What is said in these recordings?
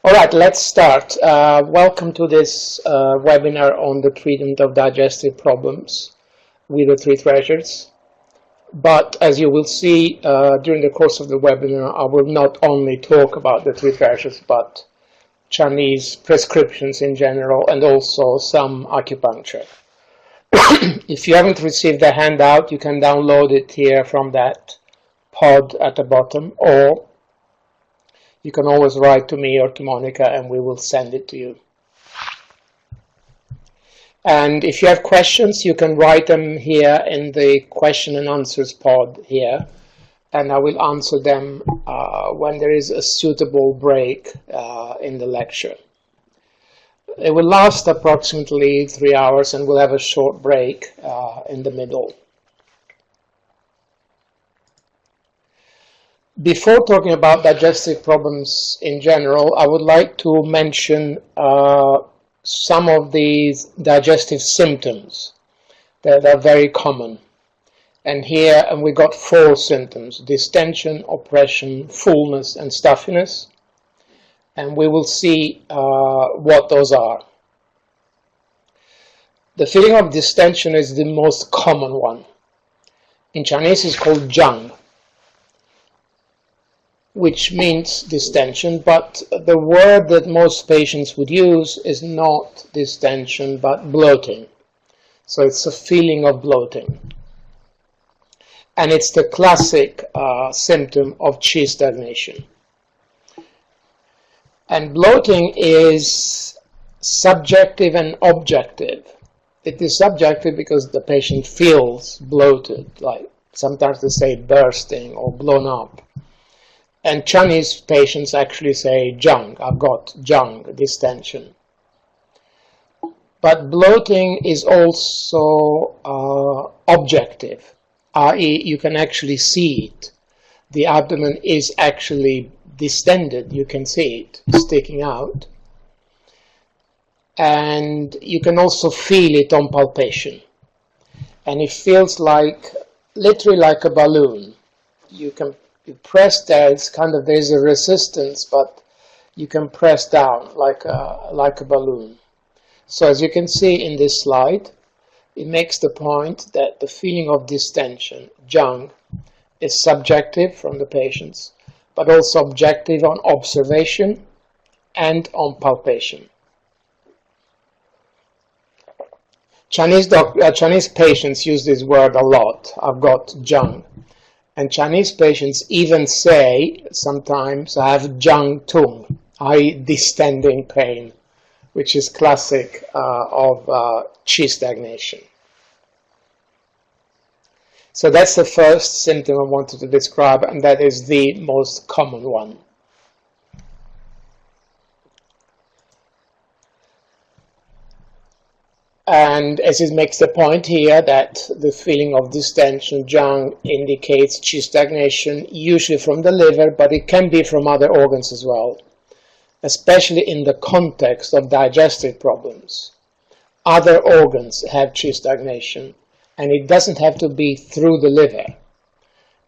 All right, let's start. Welcome to this webinar on the treatment of digestive problems with the three treasures. But as you will see during the course of the webinar, I will not only talk about the three treasures, but Chinese prescriptions in general and also some acupuncture. If you haven't received the handout, you can download it here from that pod at the bottom, or you can always write to me or to Monica and we will send it to you. And if you have questions, you can write them here in the question and answers pod here, and I will answer them when there is a suitable break in the lecture. It will last approximately 3 hours and we'll have a short break in the middle. Before talking about digestive problems in general, I would like to mention some of these digestive symptoms that are very common. And here we got 4 symptoms: distension, oppression, fullness, and stuffiness. And we will see what those are. The feeling of distension is the most common one. In Chinese it's called jiang, which means distension, but the word that most patients would use is not distension, but bloating. So it's a feeling of bloating. And it's the classic symptom of qi stagnation. And bloating is subjective and objective. It is subjective because the patient feels bloated, like sometimes they say bursting or blown up. And Chinese patients actually say jiang, I've got jiang, distension. But bloating is also objective, i.e. you can actually see it. The abdomen is actually distended, you can see it sticking out. And you can also feel it on palpation. And it feels like, literally like a balloon. You press there, it's kind of, there's a resistance, but you can press down like a balloon. So as you can see in this slide, it makes the point that the feeling of distension, jiang, is subjective from the patients, but also objective on observation and on palpation. Chinese patients use this word a lot. I've got jiang. And Chinese patients even say, sometimes, I have jiang tung, i.e. distending pain, which is classic of qi stagnation. So that's the first symptom I wanted to describe, and that is the most common one. And as it makes the point here that the feeling of distension, jiang, indicates qi stagnation, usually from the liver, but it can be from other organs as well, especially in the context of digestive problems. Other organs have qi stagnation, and it doesn't have to be through the liver.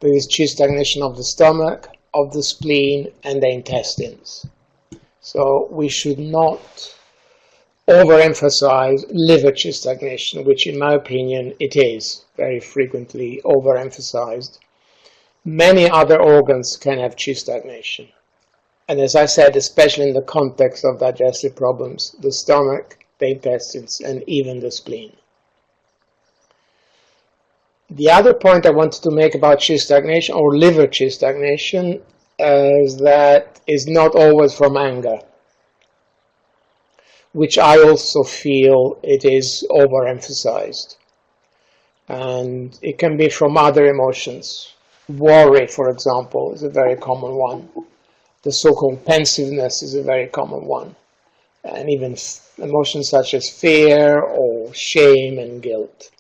There is qi stagnation of the stomach, of the spleen, and the intestines. So we should not overemphasize liver qi stagnation, which in my opinion it is very frequently overemphasized. Many other organs can have qi stagnation. And as I said, especially in the context of digestive problems, the stomach, the intestines, and even the spleen. The other point I wanted to make about qi stagnation, or liver qi stagnation, is that it's not always from anger, which I also feel it is overemphasized. And it can be from other emotions. Worry, for example, is a very common one. The so-called pensiveness is a very common one. And even emotions such as fear or shame and guilt.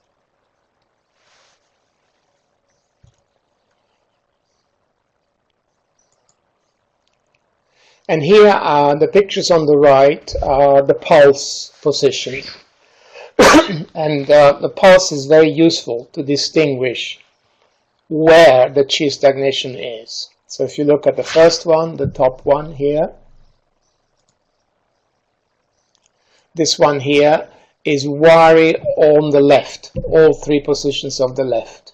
And here the pictures on the right are the pulse position. And the pulse is very useful to distinguish where the qi stagnation is. So if you look at the first one, the top one here, This one here is wary on the left, all three positions of the left.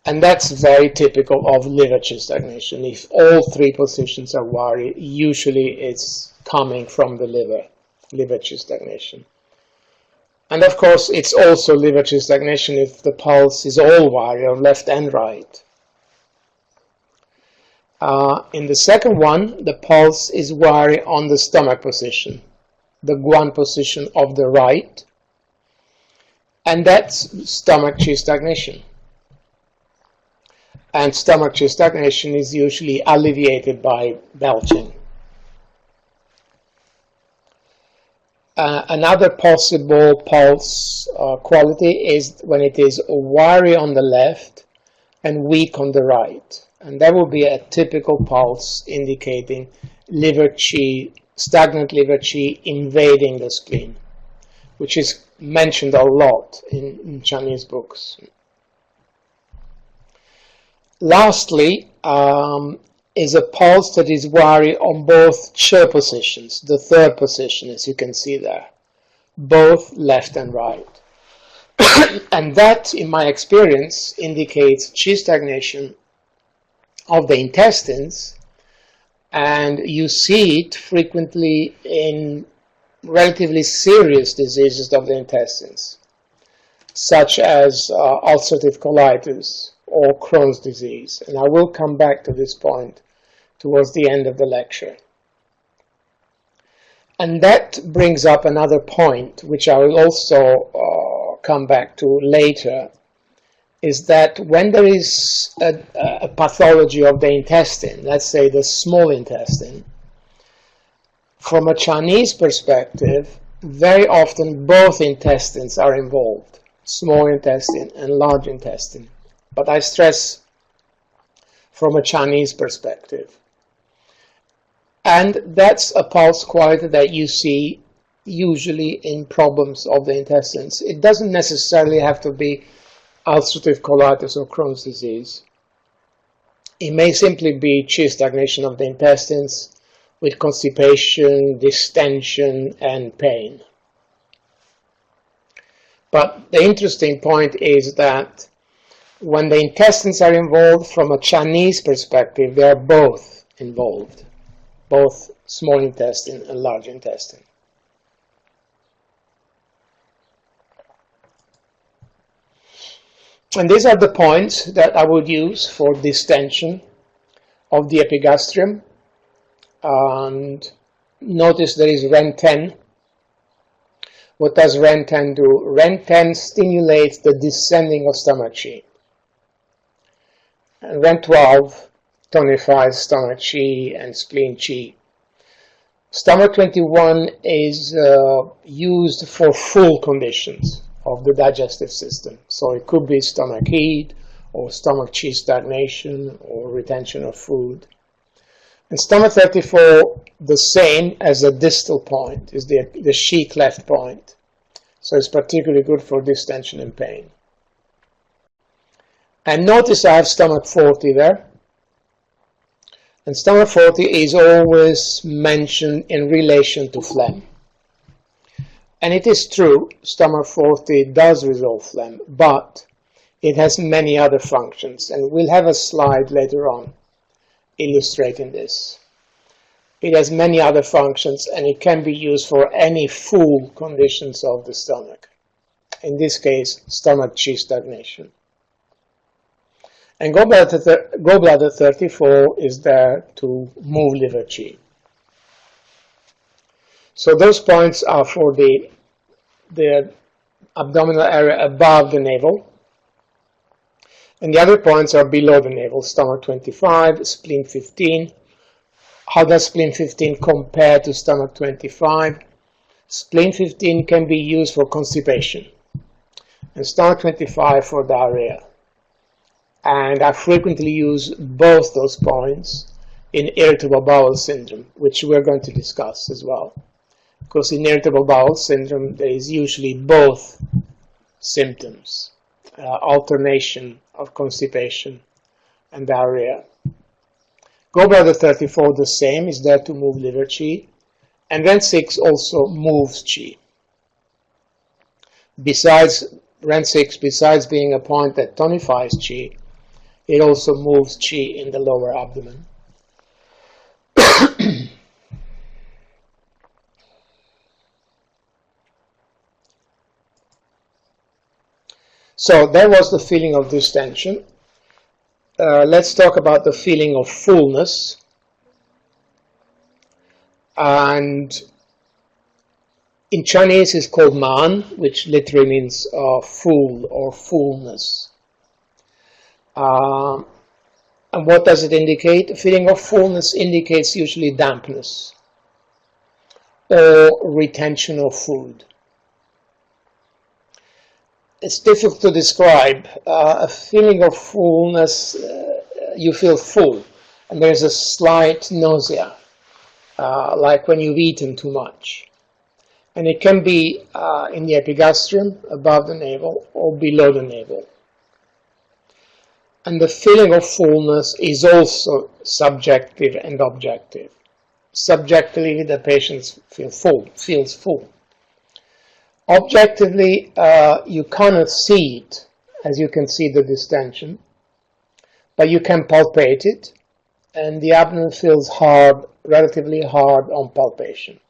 And that's very typical of liver qi stagnation. If all three positions are wary, usually it's coming from the liver qi stagnation. And of course, it's also liver qi stagnation if the pulse is all wary on left and right. In the second one, the pulse is wary on the stomach position, the guan position of the right, and that's stomach qi stagnation. And stomach qi stagnation is usually alleviated by belching. Another possible pulse quality is when it is wary on the left and weak on the right. And that will be a typical pulse indicating liver qi, stagnant liver qi invading the spleen, which is mentioned a lot in Chinese books. Lastly, is a pulse that is wary on both qi positions, the third position, as you can see there, both left and right. And that, in my experience, indicates qi stagnation of the intestines, and you see it frequently in relatively serious diseases of the intestines, such as ulcerative colitis or Crohn's disease. And I will come back to this point towards the end of the lecture. And that brings up another point, which I will also come back to later, is that when there is a pathology of the intestine, let's say the small intestine, from a Chinese perspective, very often both intestines are involved, small intestine and large intestine. But I stress from a Chinese perspective. And that's a pulse quality that you see usually in problems of the intestines. It doesn't necessarily have to be ulcerative colitis or Crohn's disease. It may simply be qi stagnation of the intestines with constipation, distension, and pain. But the interesting point is that when the intestines are involved, from a Chinese perspective, they are both involved, both small intestine and large intestine. And these are the points that I would use for distension of the epigastrium. And notice there is REN10. What does REN10 do? REN10 stimulates the descending of stomach qi. And REN12 tonifies stomach qi and spleen qi. Stomach 21 is used for full conditions of the digestive system. So it could be stomach heat, or stomach qi stagnation, or retention of food. And stomach 34, the same as the distal point, is the qi cleft point. So it's particularly good for distension and pain. And notice I have stomach 40 there. And stomach 40 is always mentioned in relation to phlegm. And it is true, stomach 40 does resolve phlegm, but it has many other functions. And we'll have a slide later on illustrating this. It has many other functions, and it can be used for any full conditions of the stomach. In this case, stomach qi stagnation. And gallbladder 34 is there to move liver qi. So those points are for the abdominal area above the navel. And the other points are below the navel, stomach 25, spleen 15. How does spleen 15 compare to stomach 25? Spleen 15 can be used for constipation, and stomach 25 for diarrhea. And I frequently use both those points in irritable bowel syndrome, which we're going to discuss as well. Because in irritable bowel syndrome, there is usually both symptoms, alternation of constipation and diarrhea. Gallbladder 34, the same, is there to move liver qi. And REN6 also moves qi. Besides REN6, besides being a point that tonifies qi, it also moves qi in the lower abdomen. So that was the feeling of distension. Let's talk about the feeling of fullness. And in Chinese it's called man, which literally means full or fullness. And what does it indicate? The feeling of fullness indicates usually dampness or retention of food. It's difficult to describe. A feeling of fullness, you feel full, and there's a slight nausea, like when you've eaten too much. And it can be in the epigastrium, above the navel, or below the navel. And the feeling of fullness is also subjective and objective. Subjectively, the patient feels full. Objectively, you cannot see it, as you can see the distension, but you can palpate it, and the abdomen feels hard, relatively hard on palpation.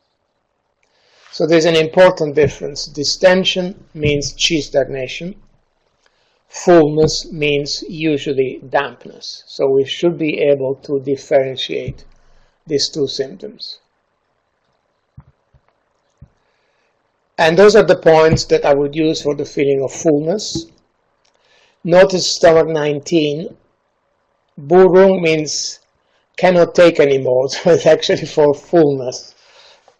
So there's an important difference. Distension means qi stagnation. Fullness means usually dampness. So we should be able to differentiate these two symptoms. And those are the points that I would use for the feeling of fullness. Notice stomach 19. Burung means cannot take anymore, so it's actually for fullness.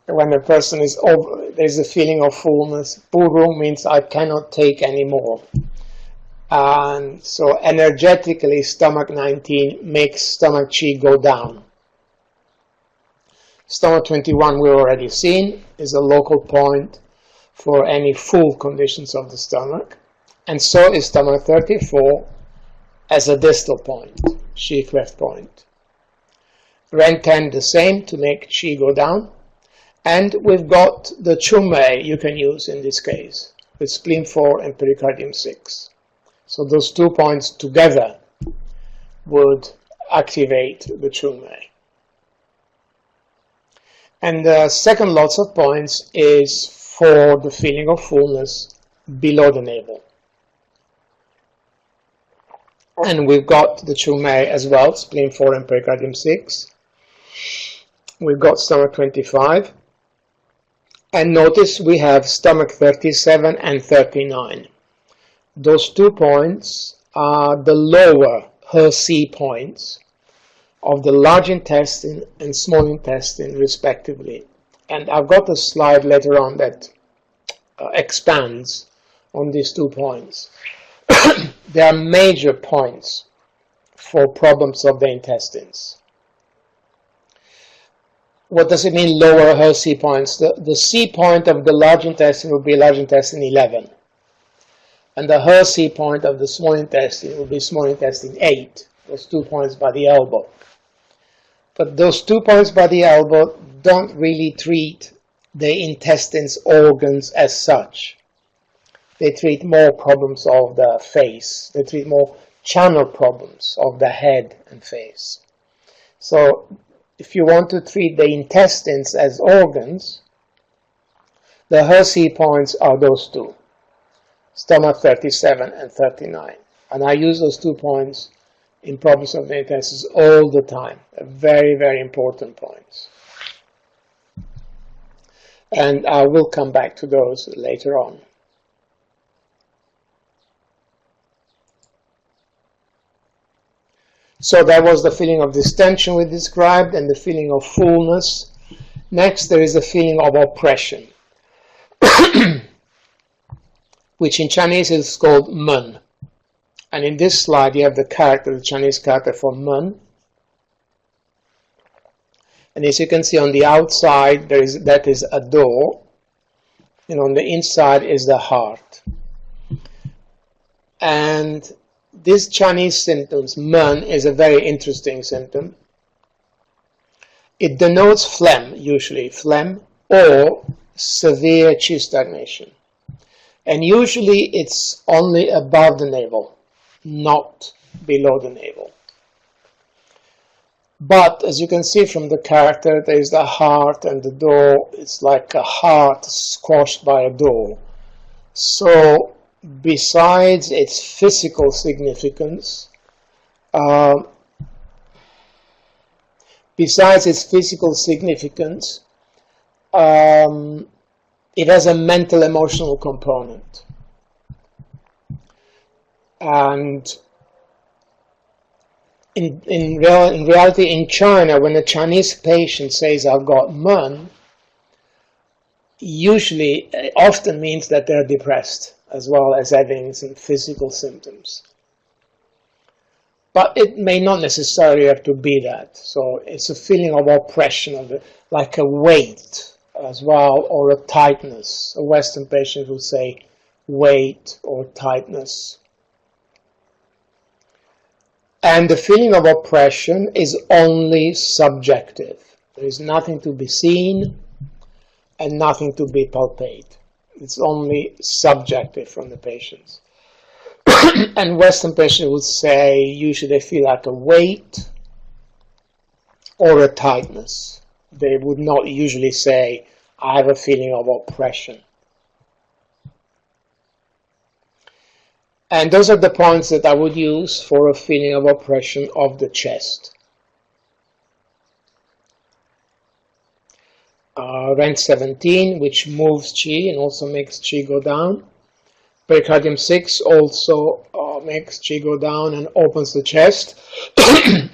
When a person is over, there's a feeling of fullness. Burung means I cannot take anymore. And so energetically, stomach 19 makes stomach qi go down. Stomach 21, we've already seen, is a local point for any full conditions of the stomach. And so is stomach 34 as a distal point, qi cleft point. Ren 10 the same to make qi go down. And we've got the chungmei you can use in this case, with spleen 4 and pericardium 6. So those 2 points together would activate the chungmei. And the second lots of points is for the feeling of fullness below the navel. And we've got the chungmei as well, spleen 4 and pericardium 6. We've got stomach 25. And notice we have stomach 37 and 39. Those 2 points are the lower He points of the large intestine and small intestine respectively. And I've got a slide later on that expands on these 2 points. They are major points for problems of the intestines. What does it mean, lower He points? The C point of the large intestine will be large intestine 11. And the He point of the small intestine will be small intestine 8. Those 2 points by the elbow. But those 2 points by the elbow don't really treat the intestines organs as such. They treat more problems of the face. They treat more channel problems of the head and face. So if you want to treat the intestines as organs, the He points are those 2, stomach 37 and 39. And I use those 2 points in problems of the intestines all the time. Very, very important points. And I will come back to those later on. So that was the feeling of distension we described and the feeling of fullness. Next, there is a feeling of oppression, which in Chinese is called men. And in this slide, you have the character, the Chinese character for men. And as you can see on the outside, that is a door, and on the inside is the heart. And this Chinese symptoms, men, is a very interesting symptom. It denotes phlegm, usually phlegm, or severe chi stagnation. And usually it's only above the navel, not below the navel. But as you can see from the character, there is the heart and the door. It's like a heart squashed by a door. So besides its physical significance, it has a mental emotional component. And in reality, in China, when a Chinese patient says, I've got Men, usually, it often means that they're depressed, as well as having some physical symptoms. But it may not necessarily have to be that. So it's a feeling of oppression, like a weight as well, or a tightness. A Western patient would say weight or tightness. And the feeling of oppression is only subjective. There is nothing to be seen and nothing to be palpated. It's only subjective from the patients. And Western patients would say usually they feel like a weight or a tightness. They would not usually say, I have a feeling of oppression. And those are the points that I would use for a feeling of oppression of the chest. Rank 17, which moves qi and also makes qi go down. Pericardium 6 also makes qi go down and opens the chest.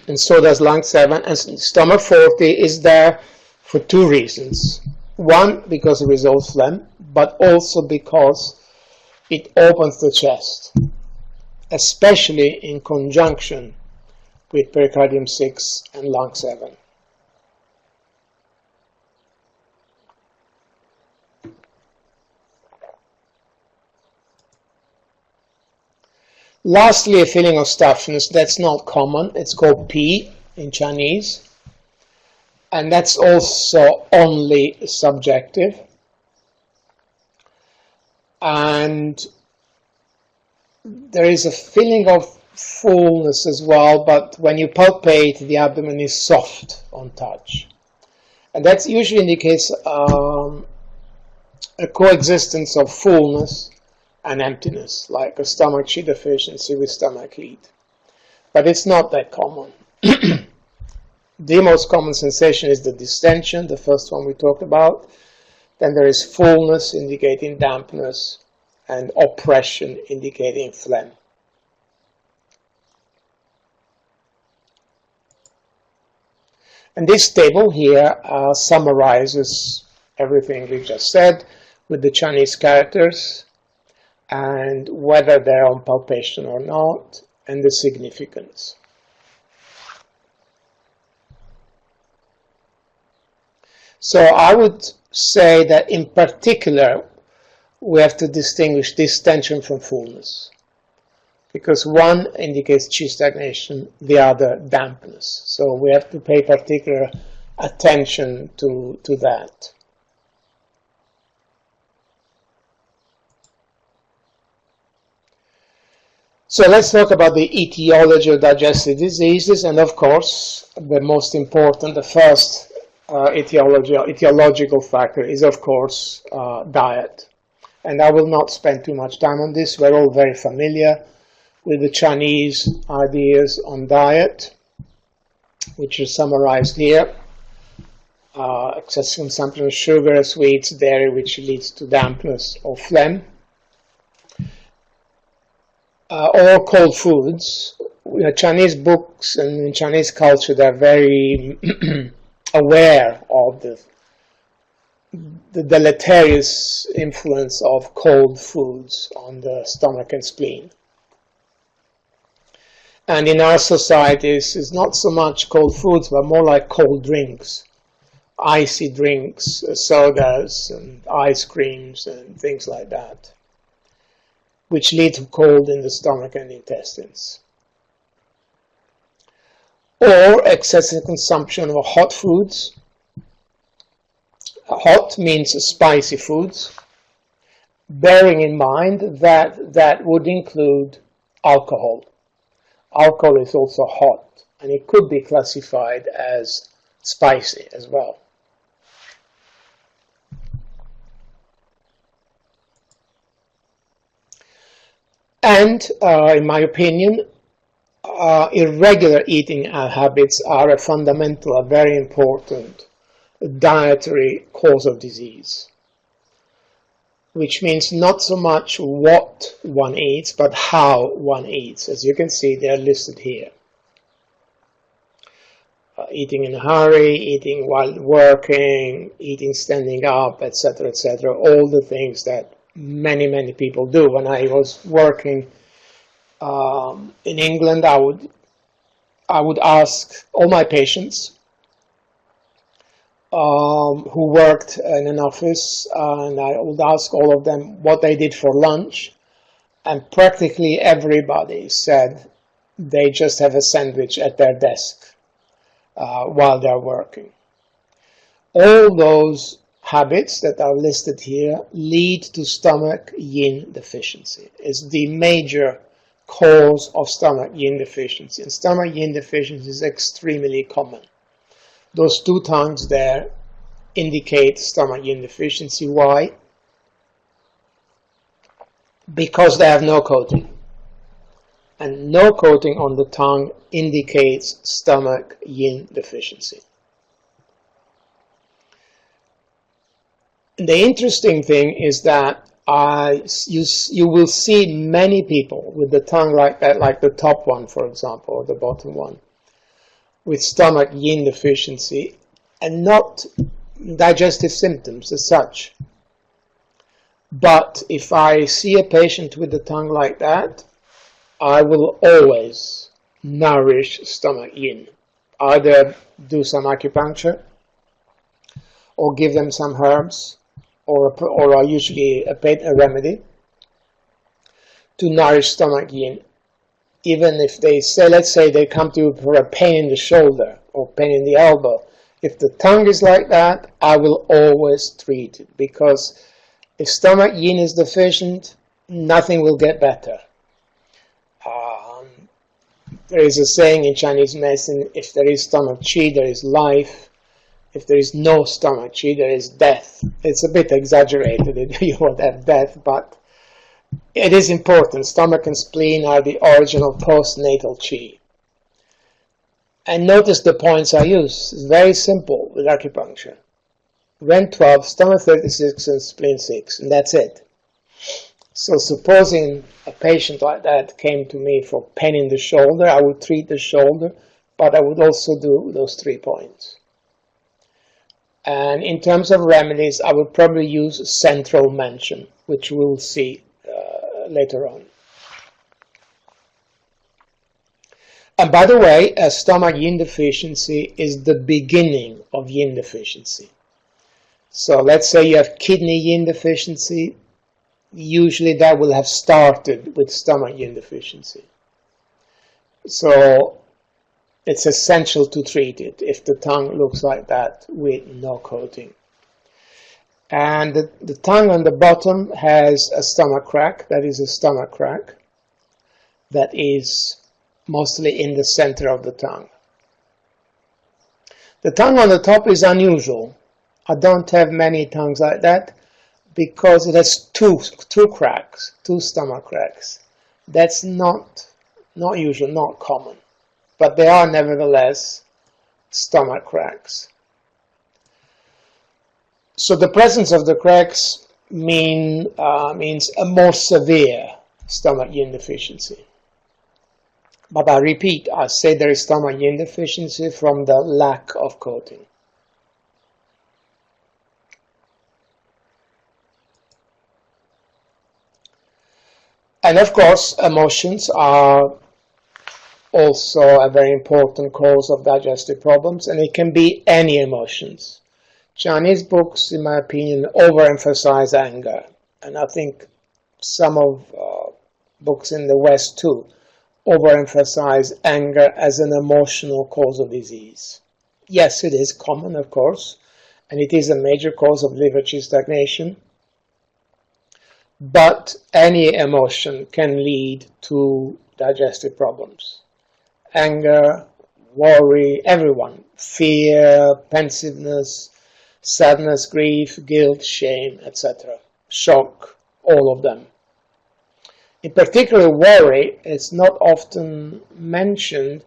And so does lung 7. And stomach 40 is there for two reasons. One, because it resolves phlegm, but also because it opens the chest, especially in conjunction with pericardium 6 and lung 7. Lastly, a feeling of stuffiness. That's not common. It's called Pi in Chinese. And that's also only subjective. And there is a feeling of fullness as well, but when you palpate, the abdomen is soft on touch. And that usually indicates a coexistence of fullness and emptiness, like a stomach qi deficiency with stomach heat. But it's not that common. The most common sensation is the distension, the first one we talked about. Then there is fullness, indicating dampness, and oppression, indicating phlegm. And this table here summarizes everything we just said with the Chinese characters and whether they're on palpation or not, and the significance. So I would say that in particular, we have to distinguish distension from fullness, because one indicates qi stagnation, the other dampness. So we have to pay particular attention to that. So let's talk about the etiology of digestive diseases, and of course, the most important, the first etiological factor is, of course, diet. And I will not spend too much time on this. We're all very familiar with the Chinese ideas on diet, which are summarized here. Excessive consumption of sugar, sweets, dairy, which leads to dampness or phlegm. Or cold foods. Chinese books and in Chinese culture, they're very aware of the deleterious influence of cold foods on the stomach and spleen. And in our societies, it's not so much cold foods, but more like cold drinks, icy drinks, sodas, and ice creams, and things like that, which lead to cold in the stomach and intestines. or excessive consumption of hot foods. Hot means spicy foods, bearing in mind that that would include alcohol. Alcohol is also hot, and it could be classified as spicy as well. And, in my opinion, irregular eating habits are a fundamental, a very important dietary cause of disease, which means not so much what one eats, but how one eats. As you can see, they're listed here. Eating in a hurry, eating while working, eating standing up, etc., etc., all the things that many people do. When I was working in England, I would ask all my patients who worked in an office, and I would ask all of them what they did for lunch, and practically everybody said they just have a sandwich at their desk while they're working. All those habits that are listed here lead to stomach yin deficiency. It's the major cause of stomach yin deficiency, and stomach yin deficiency is extremely common. Those two tongues there indicate stomach yin deficiency. Why? Because they have no coating. And no coating on the tongue indicates stomach yin deficiency. The interesting thing is that you will see many people with the tongue like that, like the top one, for example, or the bottom one, with stomach yin deficiency, and not digestive symptoms as such. But if I see a patient with the tongue like that, I will always nourish stomach yin. Either do some acupuncture, or give them some herbs, or usually a remedy to nourish stomach yin. Even if they say, let's say they come to you for a pain in the shoulder or pain in the elbow, if the tongue is like that, I will always treat it, because if stomach yin is deficient, nothing will get better. There is a saying in Chinese medicine, if there is stomach qi, there is life. If there is no stomach qi, there is death. It's a bit exaggerated, you won't have death, but it is important. Stomach and spleen are the original postnatal qi. And notice the points I use. It's very simple with acupuncture. Ren 12, stomach 36, and spleen 6, and that's it. So supposing a patient like that came to me for pain in the shoulder, I would treat the shoulder, but I would also do those 3 points. And in terms of remedies, I would probably use central mention, which we'll see later on. And by the way, a stomach yin deficiency is the beginning of yin deficiency. So let's say you have kidney yin deficiency, usually that will have started with stomach yin deficiency. So it's essential to treat it if the tongue looks like that with no coating. And the tongue on the bottom has a stomach crack. That is a stomach crack that is mostly in the center of the tongue. The tongue on the top is unusual. I don't have many tongues like that because it has two cracks, 2 stomach cracks. That's not usual, not common. But they are nevertheless stomach cracks. So the presence of the cracks means a more severe stomach yin deficiency. But I repeat, I say there is stomach yin deficiency from the lack of coating. And of course, emotions are also a very important cause of digestive problems, and it can be any emotions. Chinese books, in my opinion, overemphasize anger, and I think some of books in the West too overemphasize anger as an emotional cause of disease. Yes, it is common, of course, and it is a major cause of liver qi stagnation, but any emotion can lead to digestive problems. Anger, worry, everyone, fear, pensiveness, sadness, grief, guilt, shame, etc. Shock, all of them. In particular, worry is not often mentioned,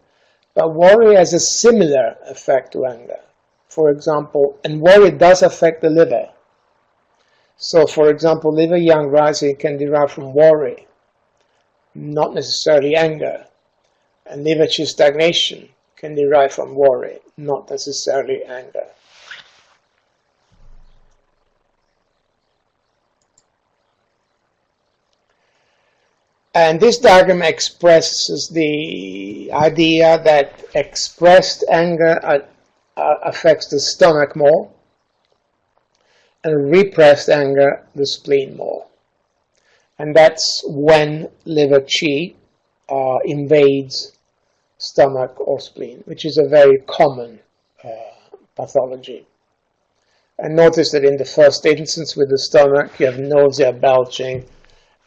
but worry has a similar effect to anger. For example, and worry does affect the liver. So, for example, liver yang rising can derive from worry, not necessarily anger. And liver qi stagnation can derive from worry, not necessarily anger. And this diagram expresses the idea that expressed anger affects the stomach more, and repressed anger the spleen more. And that's when liver qi invades stomach or spleen, which is a very common pathology. And notice that in the first instance with the stomach, you have nausea, belching,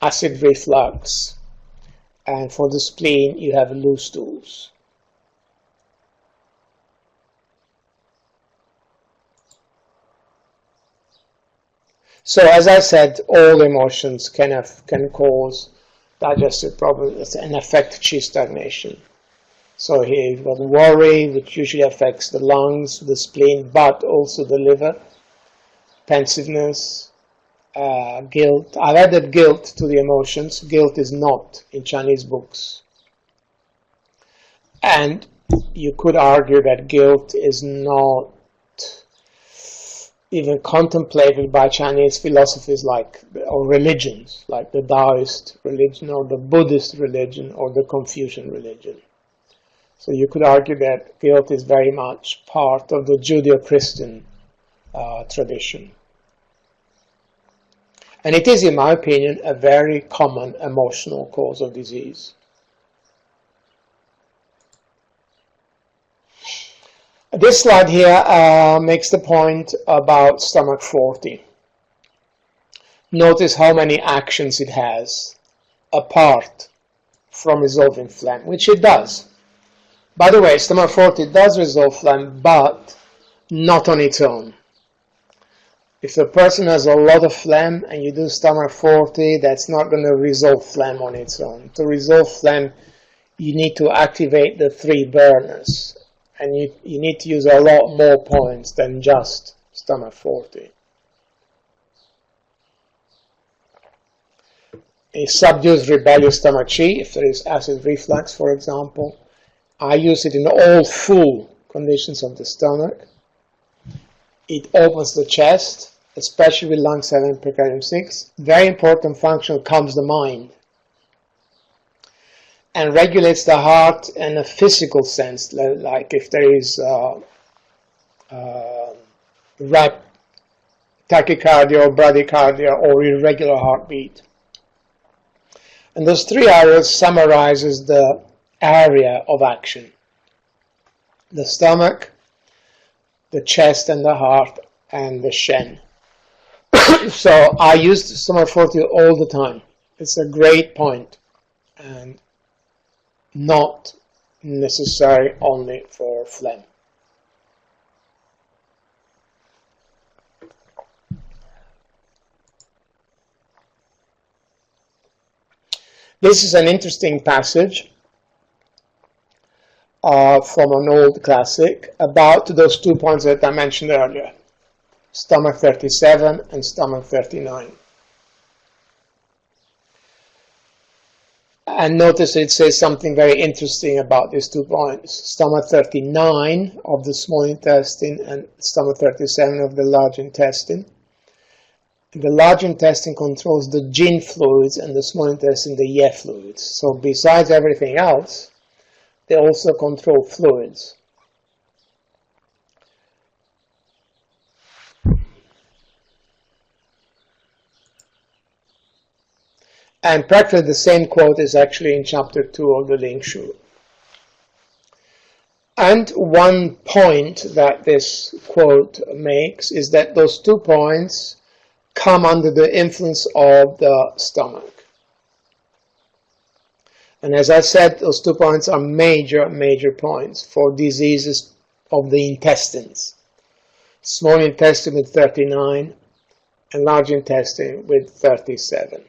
acid reflux, and for the spleen, you have loose stools. So, as I said, all emotions can cause digestive problems and affect qi stagnation. So here you've got worry, which usually affects the lungs, the spleen, but also the liver, pensiveness, guilt. I've added guilt to the emotions. Guilt is not in Chinese books. And you could argue that guilt is not even contemplated by Chinese philosophies or religions, like the Taoist religion or the Buddhist religion or the Confucian religion. So you could argue that guilt is very much part of the Judeo-Christian tradition. And it is, in my opinion, a very common emotional cause of disease. This slide here makes the point about stomach 40. Notice how many actions it has apart from resolving phlegm, which it does. By the way, stomach 40 does resolve phlegm, but not on its own. If the person has a lot of phlegm and you do stomach 40, that's not going to resolve phlegm on its own. To resolve phlegm, you need to activate the 3 burners. And you need to use a lot more points than just stomach 40. It subdues rebellious stomach qi, if there is acid reflux, for example. I use it in all full conditions of the stomach. It opens the chest, especially with lung 7, pericardium 6. Very important function, calms the mind. And regulates the heart in a physical sense, like if there is rapid tachycardia or bradycardia or irregular heartbeat. And those 3 areas summarizes the area of action: the stomach, the chest and the heart, and the shen. So I use stomach 40 all the time. It's a great point, and not necessary only for phlegm. This is an interesting passage from an old classic about those 2 points that I mentioned earlier, stomach 37 and stomach 39. And notice it says something very interesting about these 2 points. Stomach 39 of the small intestine and stomach 37 of the large intestine. The large intestine controls the jin fluids and the small intestine the ye fluids. So besides everything else, they also control fluids. And practically the same quote is actually in chapter 2 of the Ling Shu. And one point that this quote makes is that those 2 points come under the influence of the stomach. And as I said, those 2 points are major points for diseases of the intestines. Small intestine with 39 and large intestine with 37.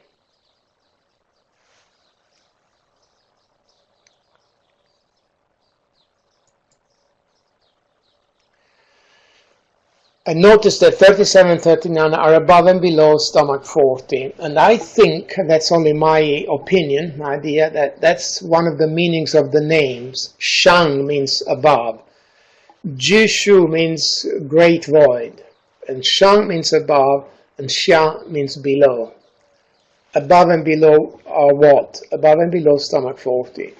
And notice that 37 and 39 are above and below stomach 40. And I think, that's only my opinion, my idea, that that's one of the meanings of the names. Shang means above. Jishu means great void. And Shang means above, and Xia means below. Above and below are what? Above and below stomach 40.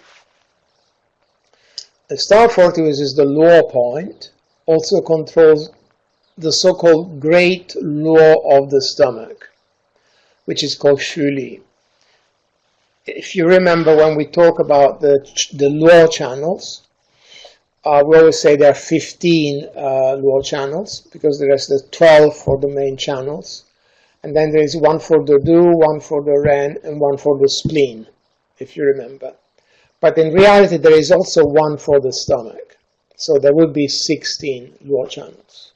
The stomach 40, which is the lower point, also controls the so-called great law of the stomach, which is called Shu Li. If you remember when we talk about the law channels, we always say there are 15 law channels, because there is the 12 for the main channels, and then there is one for the Du, one for the Ren, and one for the spleen, if you remember. But in reality there is also one for the stomach, so there would be 16 law channels.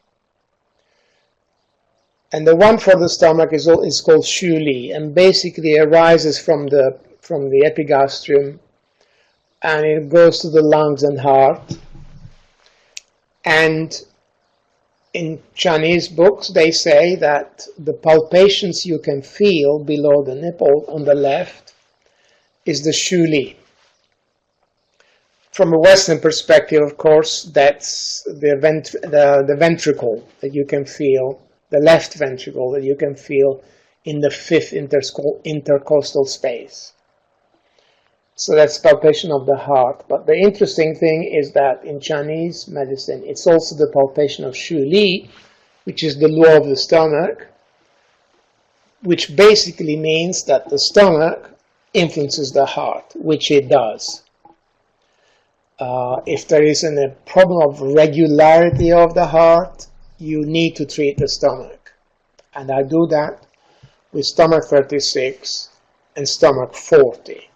And the one for the stomach is called Shu Li, and basically arises from the epigastrium, and it goes to the lungs and heart. And in Chinese books, they say that the palpations you can feel below the nipple on the left is the Shu Li. From a Western perspective, of course, that's the ventricle that you can feel, the left ventricle that you can feel in the 5th intercostal space. So that's palpation of the heart. But the interesting thing is that in Chinese medicine, it's also the palpation of Shu Li, which is the law of the stomach, which basically means that the stomach influences the heart, which it does. If there is a problem of regularity of the heart, you need to treat the stomach. And I do that with stomach 36 and stomach 40.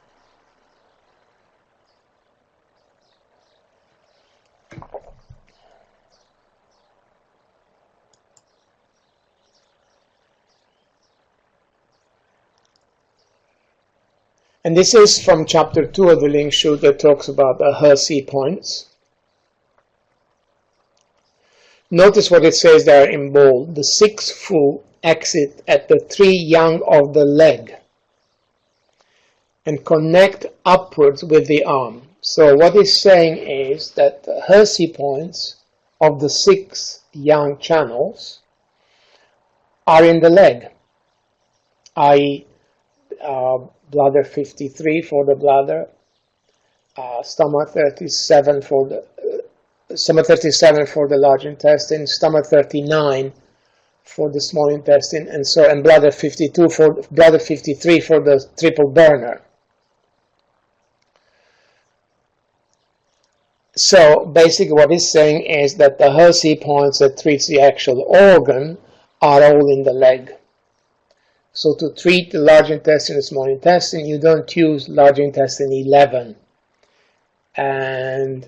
And this is from chapter 2 of the Ling Shu that talks about the He-Si points. Notice what it says there in bold. The 6 Fu exit at the 3 yang of the leg and connect upwards with the arm. So what it's saying is that the He-Si points of the 6 yang channels are in the leg, i.e. Bladder 53 for the bladder, stomach 37 for the large intestine, stomach 39 for the small intestine, and bladder 53 for the triple burner. So basically what it's saying is that the He-Si points that treats the actual organ are all in the leg. So to treat the large intestine and small intestine, you don't use large intestine 11 and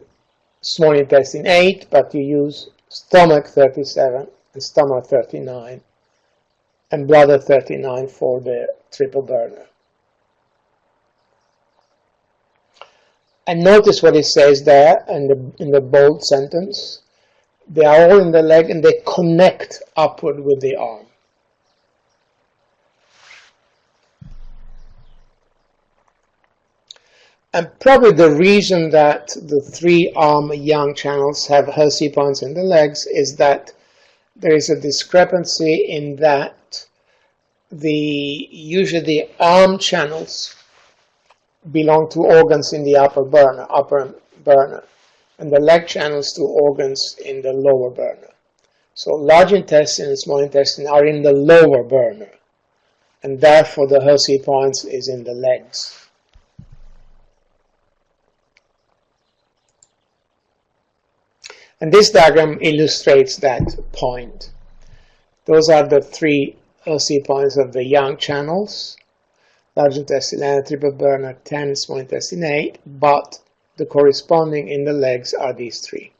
small intestine 8, but you use stomach 37 and stomach 39 and bladder 39 for the triple burner. And notice what it says there in the bold sentence. They are all in the leg and they connect upward with the arm. And probably the reason that the 3 arm yang channels have He-Si points in the legs is that there is a discrepancy in that usually the arm channels belong to organs in the upper burner, and the leg channels to organs in the lower burner. So large intestine and small intestine are in the lower burner, and therefore the Hershey points is in the legs. And this diagram illustrates that point. Those are the three Hershey points of the young channels: large intestine 11, triple burner 10, small intestine 8, but the corresponding in the legs are these three.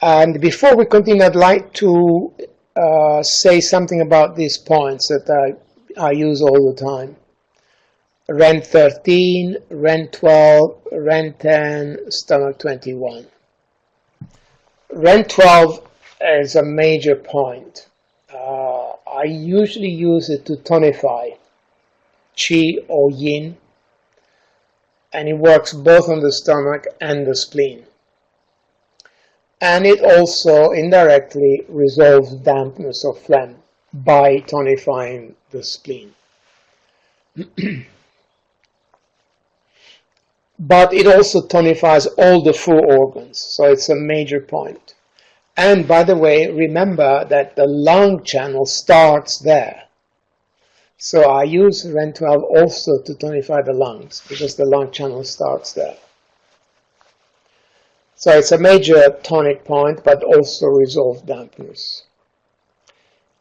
And before we continue, I'd like to say something about these points that I use all the time. REN 13, REN 12, REN 10, stomach 21. REN 12 is a major point. I usually use it to tonify qi or yin, and it works both on the stomach and the spleen. And it also indirectly resolves dampness or phlegm by tonifying the spleen. But it also tonifies all the full organs, so it's a major point. And by the way, remember that the lung channel starts there. So I use REN 12 also to tonify the lungs, because the lung channel starts there. So it's a major tonic point, but also resolves dampness.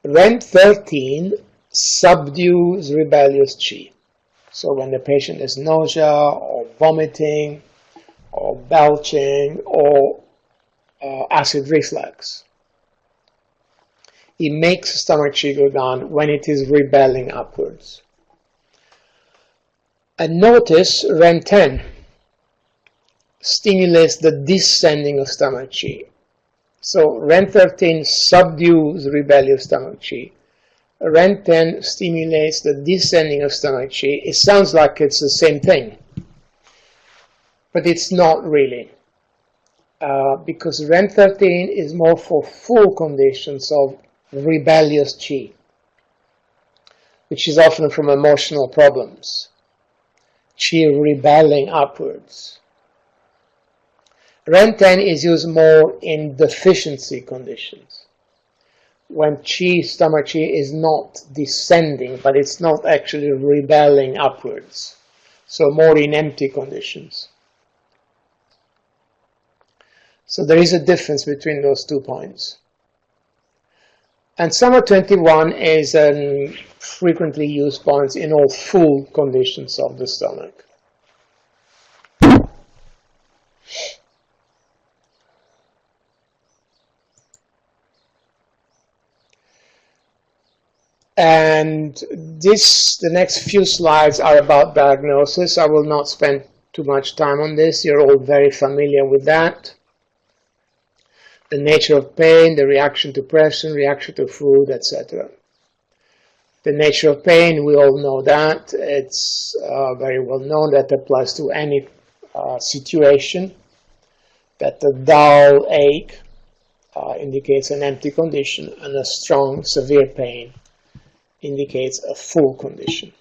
REN 13 subdues rebellious qi. So when the patient is nausea or vomiting or belching or acid reflux, it makes stomach qi go down when it is rebelling upwards. And notice REN 10 stimulates the descending of stomach qi. So REN 13 subdues rebellious stomach qi. REN 10 stimulates the descending of stomach qi. It sounds like it's the same thing, but it's not really, because REN 13 is more for full conditions of rebellious qi, which is often from emotional problems, qi rebelling upwards. REN 10 is used more in deficiency conditions, when qi, stomach qi, is not descending, but it's not actually rebelling upwards, so more in empty conditions. So there is a difference between those 2 points. And stomach 21 is a frequently used point in all full conditions of the stomach. And the next few slides are about diagnosis. I will not spend too much time on this. You're all very familiar with that. The nature of pain, the reaction to pressure, reaction to food, etc. The nature of pain, we all know that. It's very well known that applies to any situation. That the dull ache indicates an empty condition, and a strong, severe pain indicates a full condition.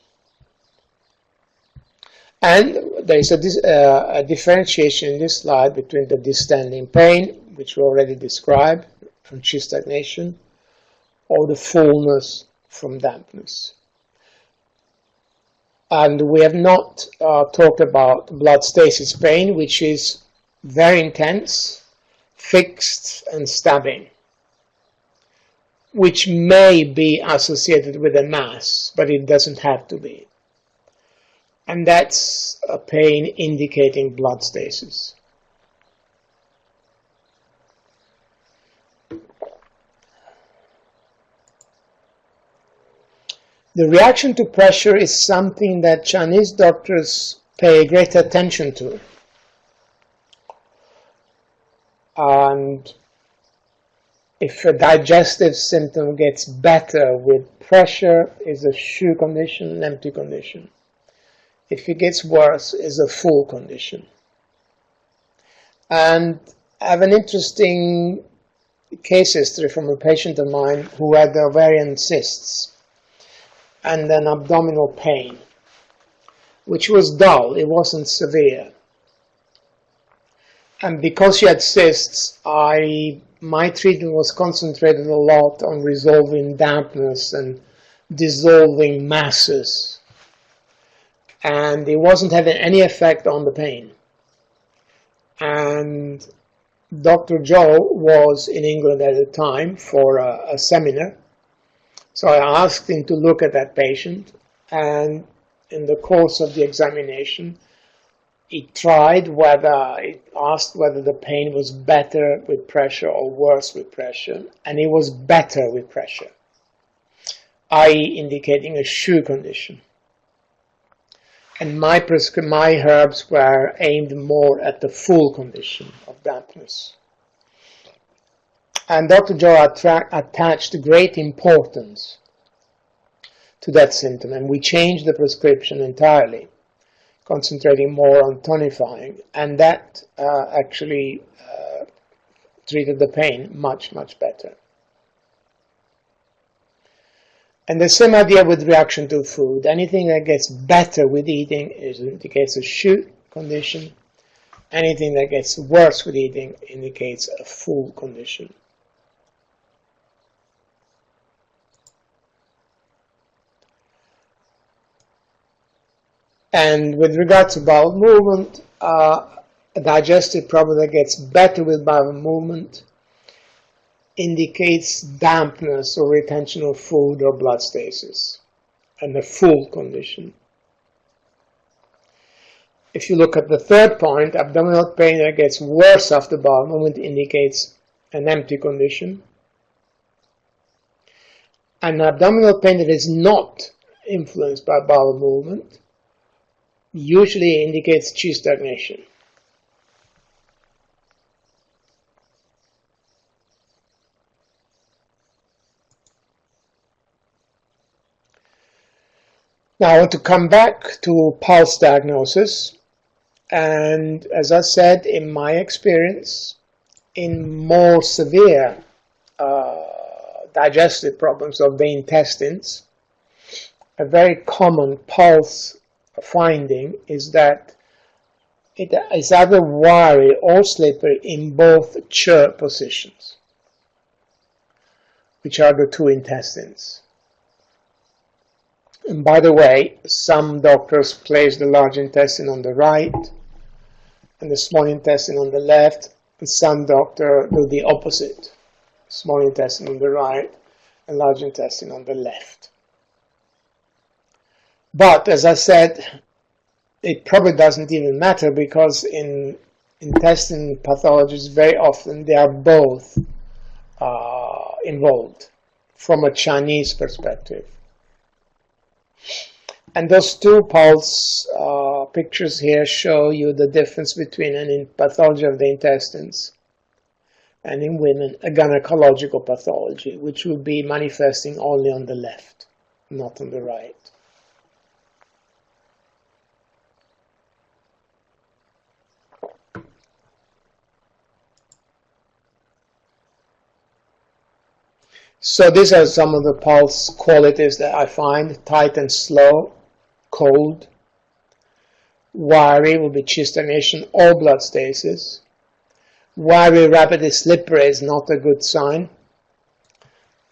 And there is a differentiation in this slide between the distending pain, which we already described, from qi stagnation, or the fullness from dampness. And we have not talked about blood stasis pain, which is very intense, fixed, and stabbing, which may be associated with a mass, but it doesn't have to be. And that's a pain indicating blood stasis. The reaction to pressure is something that Chinese doctors pay great attention to. And if a digestive symptom gets better with pressure, is a shu condition, an empty condition. If it gets worse, is a full condition. And I have an interesting case history from a patient of mine who had ovarian cysts and an abdominal pain, which was dull, it wasn't severe. And because she had cysts, my treatment was concentrated a lot on resolving dampness and dissolving masses. And it wasn't having any effect on the pain. And Dr. Joe was in England at the time for a seminar. So I asked him to look at that patient, and in the course of the examination, he asked whether the pain was better with pressure or worse with pressure, and it was better with pressure, i.e. indicating a shoe condition. And my herbs were aimed more at the full condition of dampness. And Dr. Joe attached great importance to that symptom, and we changed the prescription entirely, concentrating more on tonifying, and that actually treated the pain much, much better. And the same idea with reaction to food. Anything that gets better with eating indicates a shoe condition. Anything that gets worse with eating indicates a full condition. And with regard to bowel movement, a digestive problem that gets better with bowel movement indicates dampness or retention of food or blood stasis, and a full condition. If you look at the third point, abdominal pain that gets worse after bowel movement indicates an empty condition. And abdominal pain that is not influenced by bowel movement usually indicates chi stagnation. Now I want to come back to pulse diagnosis, and as I said, in my experience, in more severe digestive problems of the intestines, a very common pulse finding is that it is either wiry or slippery in both chair positions, which are the two intestines. And by the way, some doctors place the large intestine on the right and the small intestine on the left, and some doctors do the opposite, small intestine on the right and large intestine on the left. But as I said, it probably doesn't even matter, because in intestine pathologies very often they are both involved from a Chinese perspective. And those two pulse pictures here show you the difference between an pathology of the intestines and, in women, a gynecological pathology, which will be manifesting only on the left, not on the right. So these are some of the pulse qualities that I find: tight and slow, cold. Wiry will be chi stagnation or blood stasis. Wiry, rapidly slippery is not a good sign.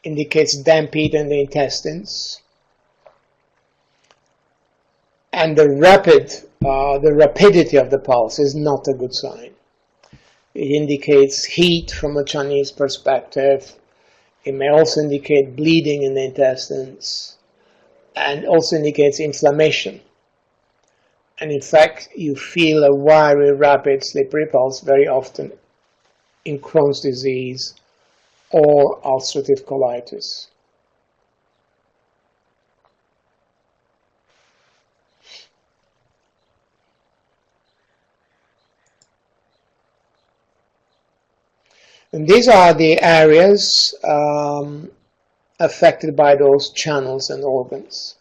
Indicates damp heat in the intestines. And the rapidity of the pulse is not a good sign. It indicates heat from a Chinese perspective. It may also indicate bleeding in the intestines, and also indicates inflammation. And in fact, you feel a wiry, rapid, slippery pulse very often in Crohn's disease or ulcerative colitis. And these are the areas affected by those channels and organs.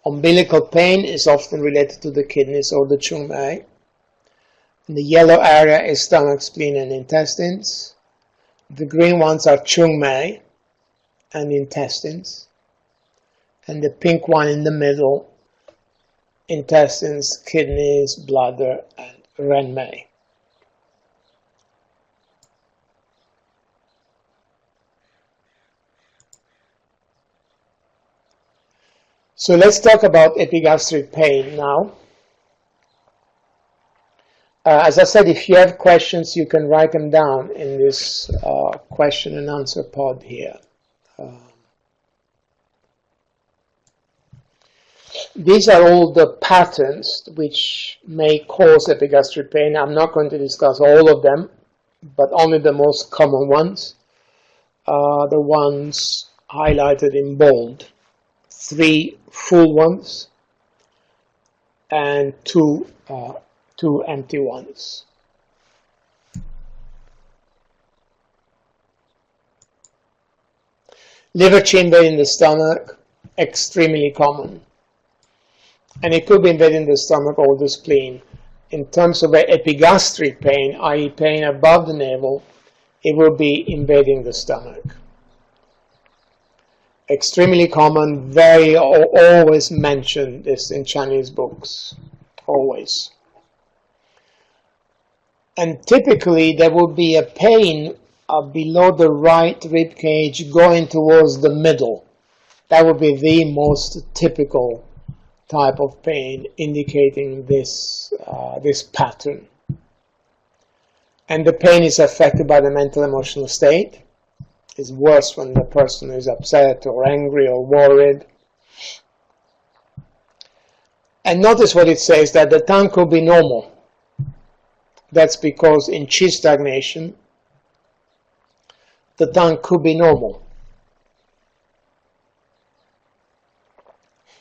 Umbilical pain is often related to the kidneys or the chung mei. And the yellow area is stomach, spleen, and intestines. The green ones are chung mei and intestines. And the pink one in the middle, intestines, kidneys, bladder, and ren mei. So let's talk about epigastric pain now. As I said, if you have questions, you can write them down in this question and answer pod here. These are all the patterns which may cause epigastric pain. I'm not going to discuss all of them, but only the most common ones. The ones highlighted in bold. 3 full ones and 2 empty ones. Liver chamber in the stomach, extremely common. And it could be invading the stomach or the spleen. In terms of epigastric pain, i.e. pain above the navel, it will be invading the stomach. Extremely common, always mentioned this in Chinese books, always. And typically there will be a pain below the right rib cage going towards the middle. That would be the most typical type of pain indicating this, this pattern. And the pain is affected by the mental emotional state. It's worse when the person is upset or angry or worried. And notice what it says, that the tongue could be normal. That's because in chi stagnation, the tongue could be normal.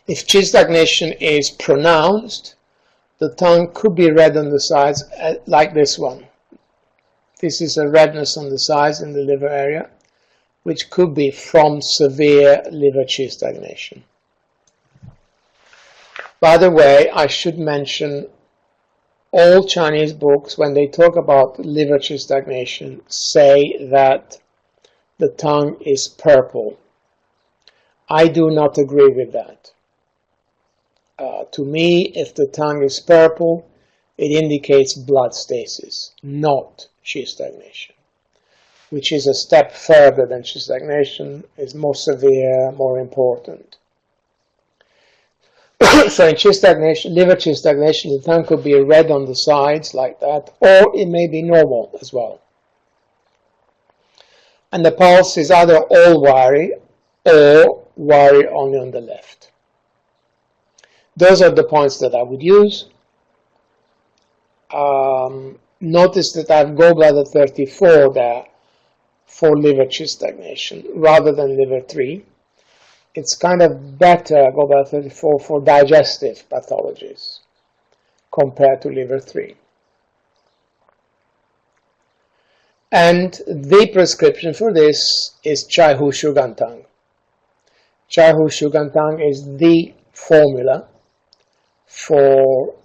If chi stagnation is pronounced, the tongue could be red on the sides, like this one. This is a redness on the sides in the liver area, which could be from severe liver chi stagnation. By the way, I should mention all Chinese books, when they talk about liver chi stagnation, say that the tongue is purple. I do not agree with that. To me, if the tongue is purple, it indicates blood stasis, not chi stagnation, which is a step further than chi stagnation, is more severe, more important. So in chi stagnation, liver chi stagnation, the tongue could be red on the sides like that, or it may be normal as well. And the pulse is either all wiry or wiry only on the left. Those are the points that I would use. Notice that I have gallbladder 34 there for liver chi stagnation rather than liver 3. It's kind of better, gallbladder 34, for digestive pathologies compared to liver 3. And the prescription for this is Chai Hu Shu Gan Tang. Chai Hu Shu Gan Tang is the formula for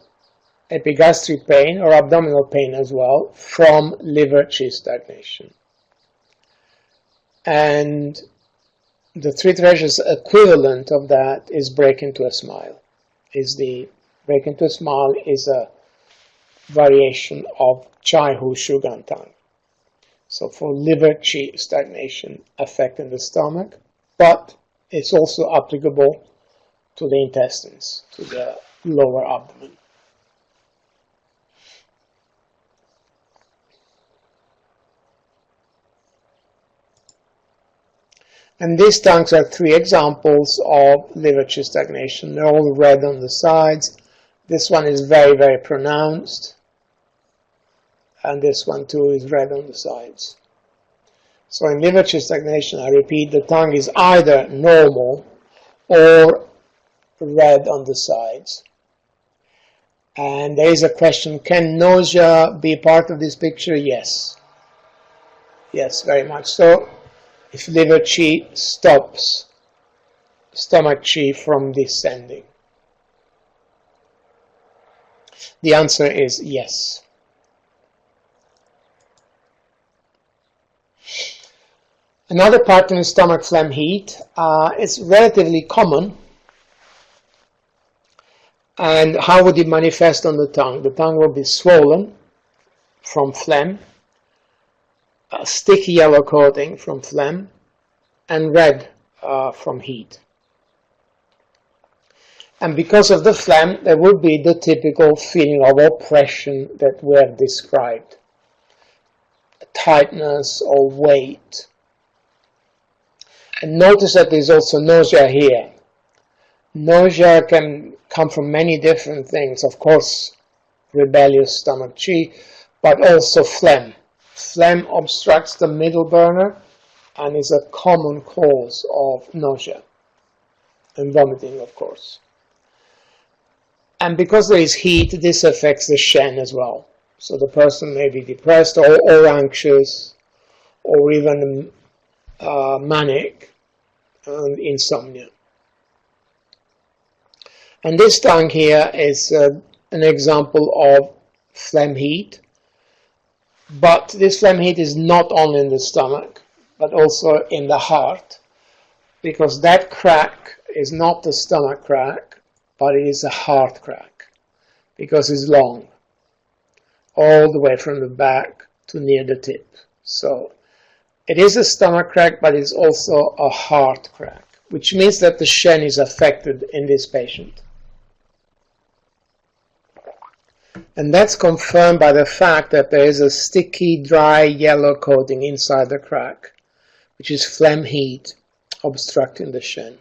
epigastric pain or abdominal pain as well from liver chi stagnation. And the 3 treasures equivalent of that is break into a smile. Break into a smile is a variation of Chai Hu Shu Gan Tang. So for liver chi stagnation affecting the stomach, but it's also applicable to the intestines, to the lower abdomen. And these tongues are 3 examples of liver chi stagnation. They're all red on the sides. This one is very, very pronounced. And this one too is red on the sides. So in liver chi stagnation, I repeat, the tongue is either normal or red on the sides. And there is a question, can nausea be part of this picture? Yes. Yes, very much so. If liver chi stops stomach chi from descending. The answer is yes. Another pattern is stomach phlegm heat. It's relatively common. And how would it manifest on the tongue? The tongue will be swollen from phlegm, a sticky yellow coating from phlegm, and red from heat. And because of the phlegm, there would be the typical feeling of oppression that we have described. Tightness or weight. And notice that there's also nausea here. Nausea can come from many different things. Of course, rebellious stomach chi, but also phlegm. Phlegm obstructs the middle burner and is a common cause of nausea and vomiting, of course. And because there is heat, this affects the shen as well. So the person may be depressed or anxious or even manic and insomnia. And this tongue here is an example of phlegm heat. But this phlegm heat is not only in the stomach, but also in the heart, because that crack is not the stomach crack, but it is a heart crack, because it's long, all the way from the back to near the tip. So it is a stomach crack, but it's also a heart crack, which means that the shen is affected in this patient. And that's confirmed by the fact that there is a sticky, dry, yellow coating inside the crack, which is phlegm heat obstructing the shen.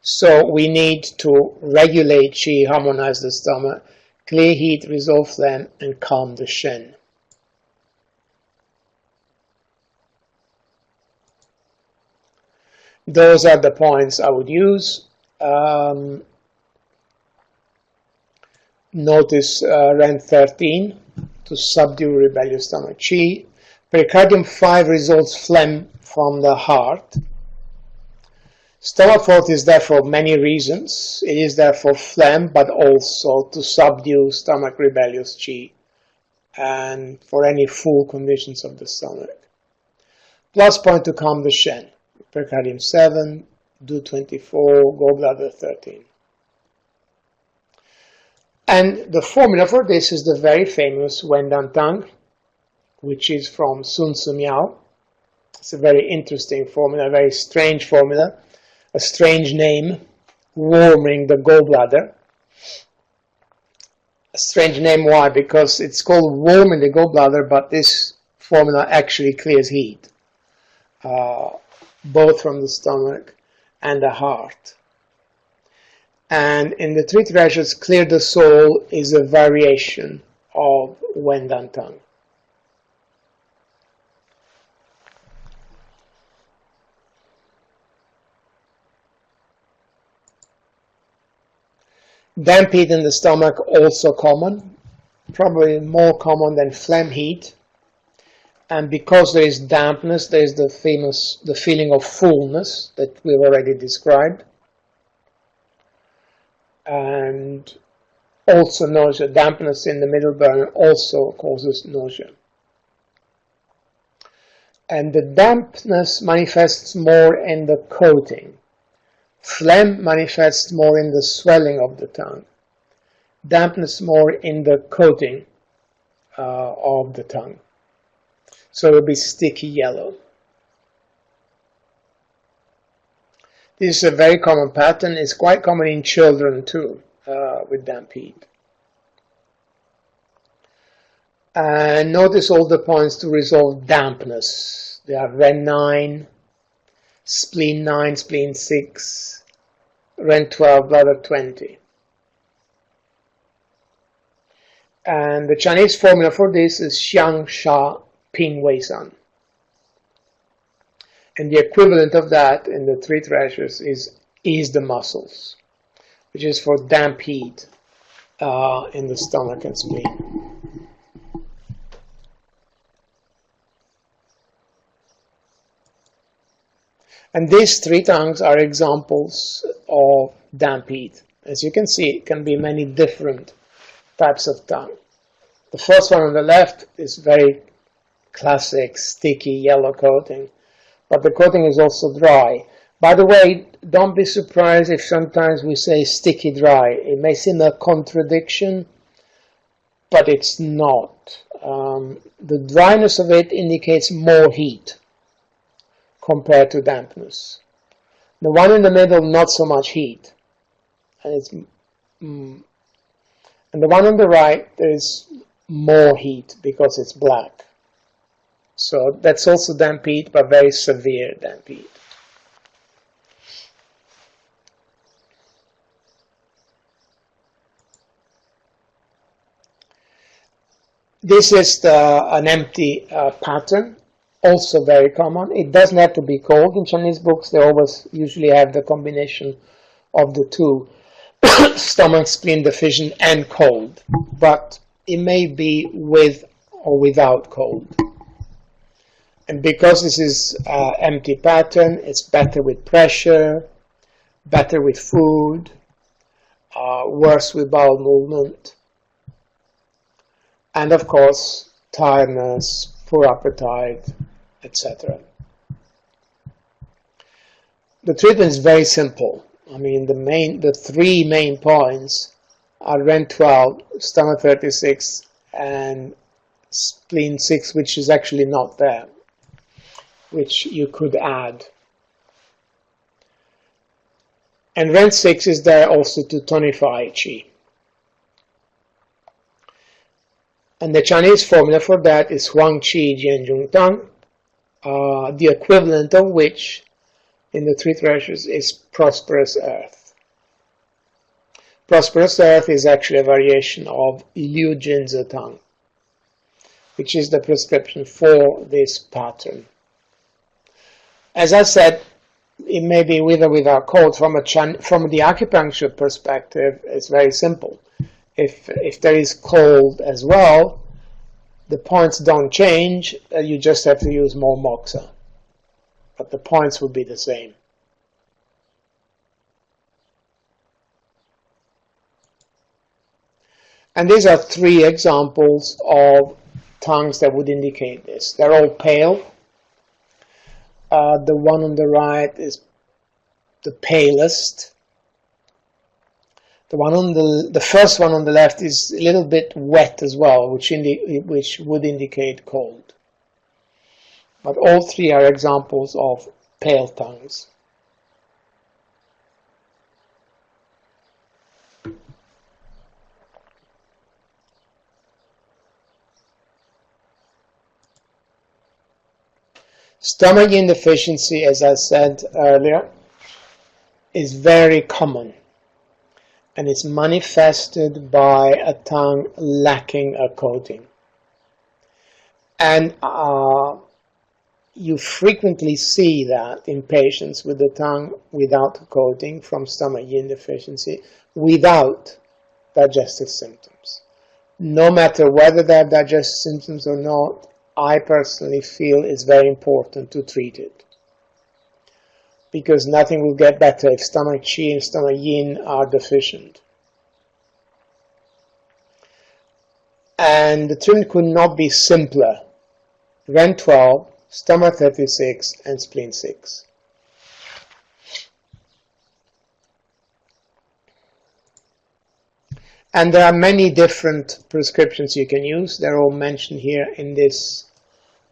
So we need to regulate qi, harmonize the stomach, clear heat, resolve phlegm, and calm the shen. Those are the points I would use. Notice Ren 13 to subdue rebellious stomach qi. Pericardium 5 resolves phlegm from the heart. Stomach 4 is there for many reasons. It is there for phlegm, but also to subdue stomach rebellious qi and for any full conditions of the stomach. Plus point to calm the shen. Pericardium 7, Du 24, gallbladder 13. And the formula for this is the very famous Wendan Tang, which is from Sun Tzu Miao. It's a very interesting formula, a very strange formula, a strange name, warming the gallbladder. A strange name, why? Because it's called warming the gallbladder, but this formula actually clears heat, both from the stomach and the heart. And in the Three Treasures, Clear the Soul is a variation of Wendan Tang. Damp heat in the stomach, also common, probably more common than phlegm heat. And because there is dampness, there is the feeling of fullness that we've already described. And also nausea. Dampness in the middle burner also causes nausea. And the dampness manifests more in the coating. Phlegm manifests more in the swelling of the tongue. Dampness more in the coating of the tongue. So it will be sticky yellow. This is a very common pattern. It's quite common in children too, with damp heat. And notice all the points to resolve dampness. They are Ren 9, spleen 9, spleen 6, Ren 12, bladder 20. And the Chinese formula for this is Xiang Sha Ping Wei San. And the equivalent of that in the Three Treasures is ease the muscles, which is for damp heat in the stomach and spleen. And these three tongues are examples of damp heat. As you can see, it can be many different types of tongue. The first one on the left is very classic, sticky, yellow coating. But the coating is also dry. By the way, don't be surprised if sometimes we say sticky dry. It may seem a contradiction, but it's not. The dryness of it indicates more heat compared to dampness. The one in the middle, not so much heat. And the one on the right, there's more heat because it's black. So that's also damp heat, but very severe damp heat. This is an empty pattern, also very common. It doesn't have to be cold. In Chinese books, they always usually have the combination of the two, stomach, spleen, deficient, and cold. But it may be with or without cold. And because this is an empty pattern, it's better with pressure, better with food, worse with bowel movement, and of course, tiredness, poor appetite, etc. The treatment is very simple. I mean, the three main points are REN 12, stomach 36, and spleen 6, which is actually not there, which you could add. And REN 6 is there also to tonify qi. And the Chinese formula for that is Huang Qi Jian Zhong Tang, the equivalent of which in the three treasures is prosperous earth. Prosperous earth is actually a variation of Liu Jinzi Tang, which is the prescription for this pattern. As I said, it may be with or without cold. From the acupuncture perspective, it's very simple. If there is cold as well, the points don't change. You just have to use more moxa. But the points will be the same. And these are three examples of tongues that would indicate this. They're all pale. The one on the right is the palest. The first one on the left is a little bit wet as well, which would indicate cold. But all three are examples of pale tongues. Stomach yin deficiency, as I said earlier, is very common. And it's manifested by a tongue lacking a coating. And you frequently see that in patients with the tongue without a coating from stomach yin deficiency, without digestive symptoms. No matter whether they have digestive symptoms or not, I personally feel it's very important to treat it. Because nothing will get better if stomach qi and stomach yin are deficient. And the treatment could not be simpler. REN 12, stomach 36, and spleen 6. And there are many different prescriptions you can use. They're all mentioned here in this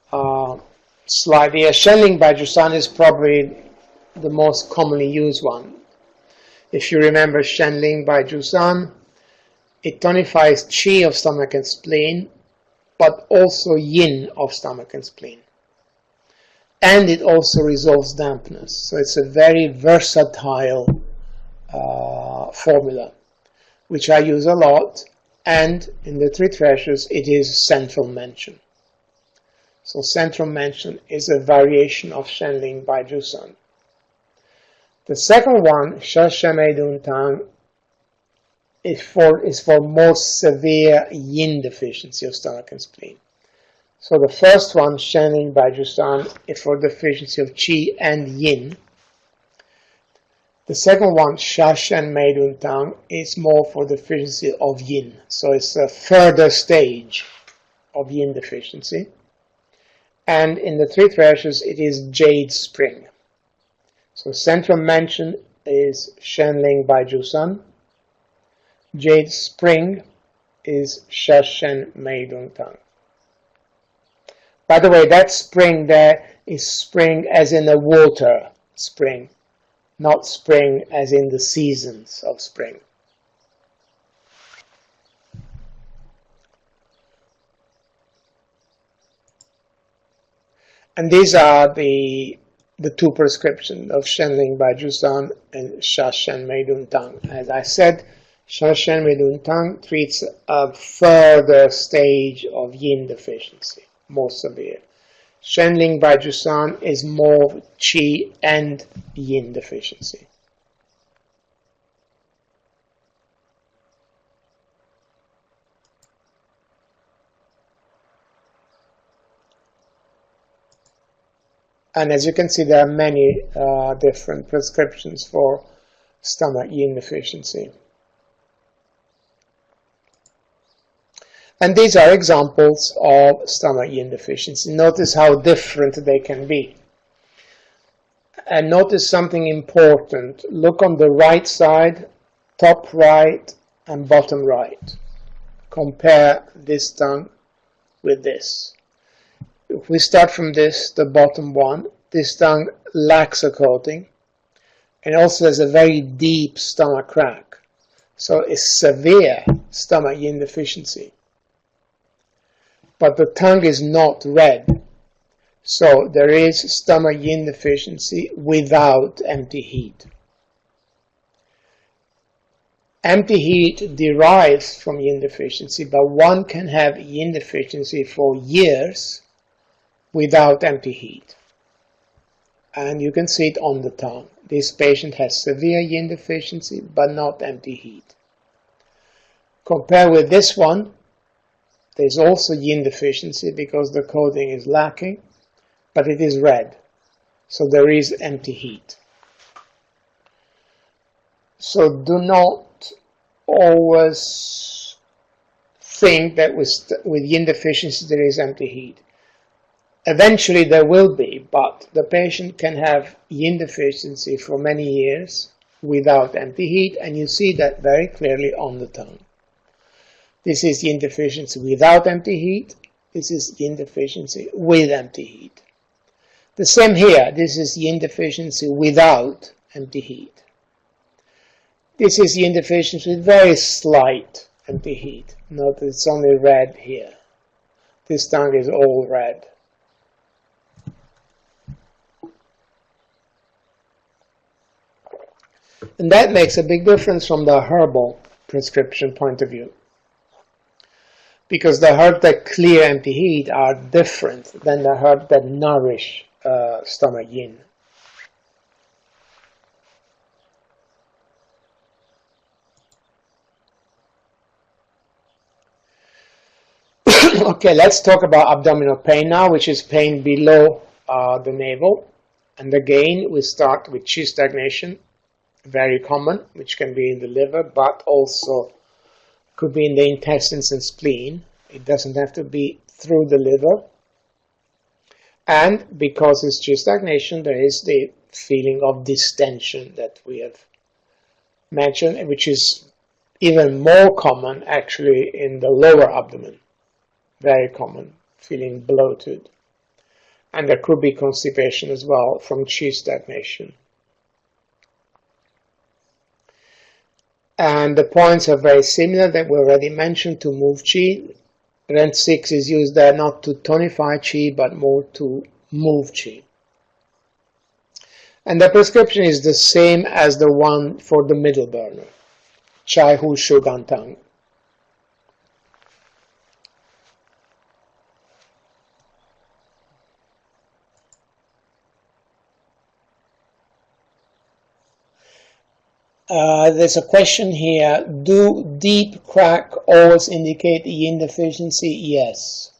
slide here. Shenling by Jusan is probably the most commonly used one. If you remember Shenling by Jusan, it tonifies qi of stomach and spleen, but also yin of stomach and spleen. And it also resolves dampness. So it's a very versatile formula, which I use a lot, and in the three treasures it is central mention. So central mention is a variation of Shenling by Jusan. The second one, Shashamei Dun Tang, is for more severe yin deficiency of stomach and spleen. So the first one, Shenling by Jusan, is for deficiency of qi and yin. The second one, Shashan Meidun Tang, is more for deficiency of yin. So it's a further stage of yin deficiency. And in the three treasures, it is Jade Spring. So central mention is Shenling by Jusan. Jade Spring is Shashen Meidun Tang. By the way, that spring there is spring as in a water spring, not spring as in the seasons of spring. And these are the two prescriptions of Shenling Bajusan and Shashen Meidun Tang. As I said, Shashen Meidun Tang treats a further stage of yin deficiency, more severe. Shenling Bajusan is more qi and yin deficiency. And as you can see, there are many different prescriptions for stomach yin deficiency. And these are examples of stomach yin deficiency. Notice how different they can be. And notice something important. Look on the right side, top right and bottom right. Compare this tongue with this. If we start from this, the bottom one, this tongue lacks a coating and also has a very deep stomach crack. So it's severe stomach yin deficiency. But the tongue is not red. So there is stomach yin deficiency without empty heat. Empty heat derives from yin deficiency, but one can have yin deficiency for years without empty heat. And you can see it on the tongue. This patient has severe yin deficiency, but not empty heat. Compare with this one. There's also yin deficiency because the coating is lacking, but it is red. So there is empty heat. So do not always think that with yin deficiency there is empty heat. Eventually there will be, but the patient can have yin deficiency for many years without empty heat, and you see that very clearly on the tongue. This is yin deficiency without empty heat. This is yin deficiency with empty heat. The same here. This is yin deficiency without empty heat. This is yin deficiency with very slight empty heat. Note that it's only red here. This tongue is all red. And that makes a big difference from the herbal prescription point of view. Because the herbs that clear empty heat are different than the herbs that nourish stomach yin. Okay, let's talk about abdominal pain now, which is pain below the navel. And again, we start with qi stagnation, very common, which can be in the liver, but also could be in the intestines and spleen. It doesn't have to be through the liver. And because it's qi stagnation, there is the feeling of distension that we have mentioned, which is even more common actually in the lower abdomen. Very common, feeling bloated. And there could be constipation as well from qi stagnation. And the points are very similar that we already mentioned to move qi. Rent 6 is used there not to tonify qi, but more to move qi. And the prescription is the same as the one for the middle burner, Chai Hu Shu Gan Tang. There's a question here. Do deep crack always indicate yin deficiency? Yes.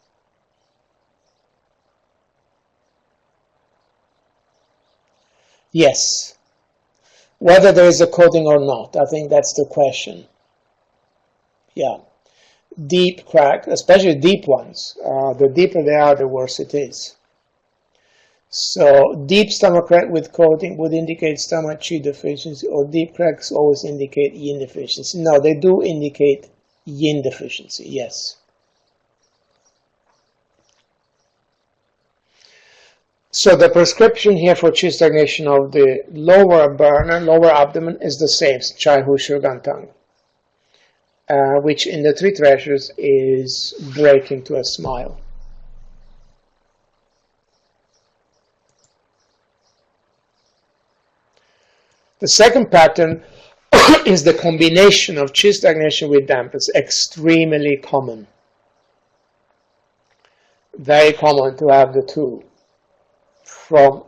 Yes. Whether there is a coating or not, I think that's the question. Yeah. Deep crack, especially deep ones. The deeper they are, the worse it is. So deep stomach crack with coating would indicate stomach qi deficiency, or deep cracks always indicate yin deficiency. No, they do indicate yin deficiency, yes. So the prescription here for qi stagnation of the lower burner, lower abdomen, is the same, Chai Hu Shogan Tang, which in the Three Treasures is breaking to a smile. The second pattern is the combination of qi stagnation with dampness, extremely common. Very common to have the two.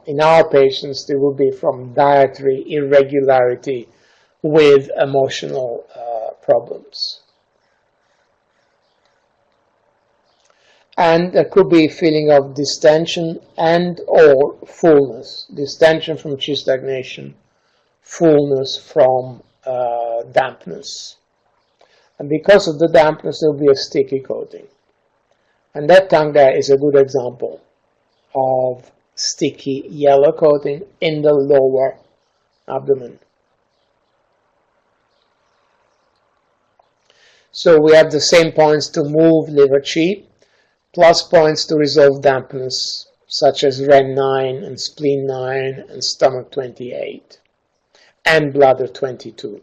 In our patients, they will be from dietary irregularity with emotional problems. And there could be a feeling of distension and or fullness. Distension from qi stagnation, fullness from dampness. And because of the dampness, there will be a sticky coating. And that tongue there is a good example of sticky yellow coating in the lower abdomen. So we have the same points to move liver qi, plus points to resolve dampness, such as Ren 9 and spleen 9 and stomach 28 and bladder 22.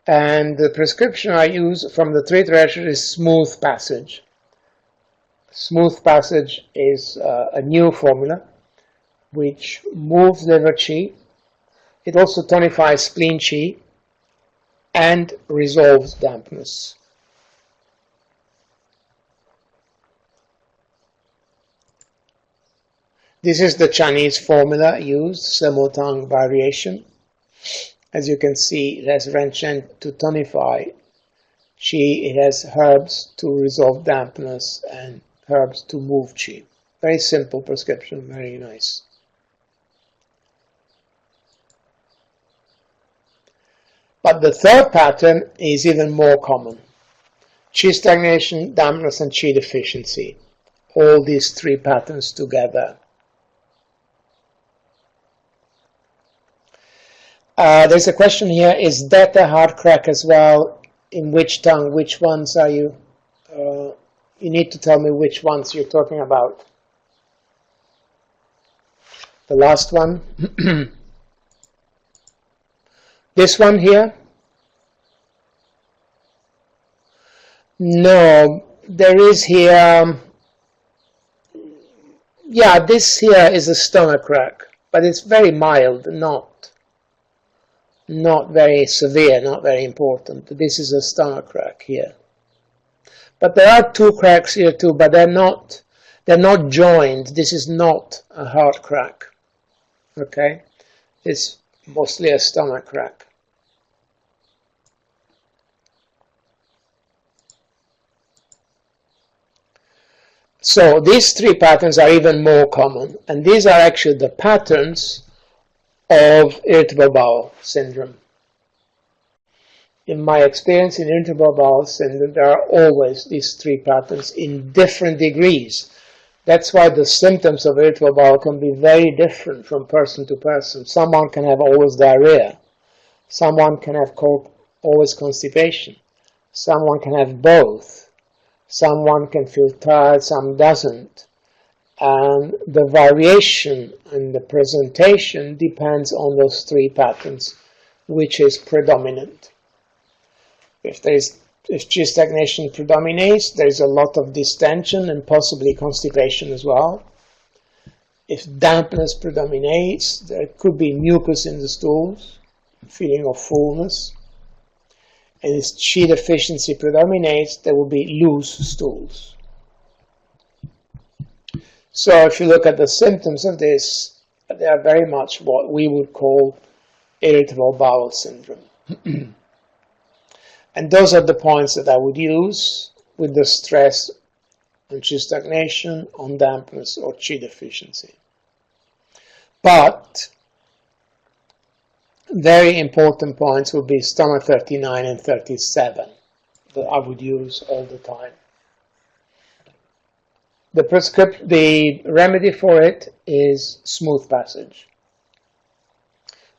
And the prescription I use from the Three Treasures is smooth passage. Smooth passage is a new formula which moves liver qi. It also tonifies spleen qi and resolves dampness. This is the Chinese formula used, Semotang variation. As you can see, it has Ren Shen to tonify qi, it has herbs to resolve dampness, and herbs to move qi. Very simple prescription, very nice. But the third pattern is even more common. Qi stagnation, dampness, and qi deficiency. All these three patterns together. There's a question here, is that a hard crack as well? In which tongue? Which ones are you? You need to tell me which ones you're talking about. The last one. This one here? No, there is here. Yeah, this here is a stomach crack, but it's very mild, not very severe, not very important. This is a stomach crack here. But there are two cracks here too, but they're not joined. This is not a heart crack. Okay? It's mostly a stomach crack. So these three patterns are even more common, and these are actually the patterns of irritable bowel syndrome. In my experience in irritable bowel syndrome, there are always these three patterns in different degrees. That's why the symptoms of irritable bowel can be very different from person to person. Someone can have always diarrhea. Someone can have always constipation. Someone can have both. Someone can feel tired, some doesn't. And the variation and the presentation depends on those three patterns, which is predominant. If qi stagnation predominates, there is a lot of distension and possibly constipation as well. If dampness predominates, there could be mucus in the stools, feeling of fullness. And if qi deficiency predominates, there will be loose stools. So if you look at the symptoms of this, they are very much what we would call irritable bowel syndrome. And those are the points that I would use with the stress on qi stagnation, on dampness, or qi deficiency. But very important points would be stomach 39 and 37 that I would use all the time. The remedy for it is smooth passage,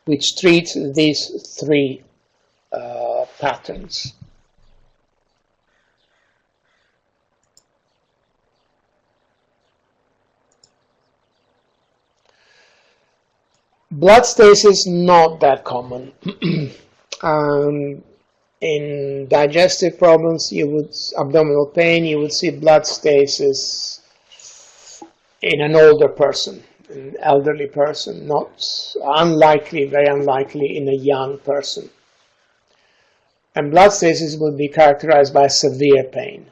which treats these three patterns. Blood stasis not that common. In digestive problems, abdominal pain, you would see blood stasis in an older person, an elderly person, very unlikely in a young person. And blood stasis would be characterized by severe pain.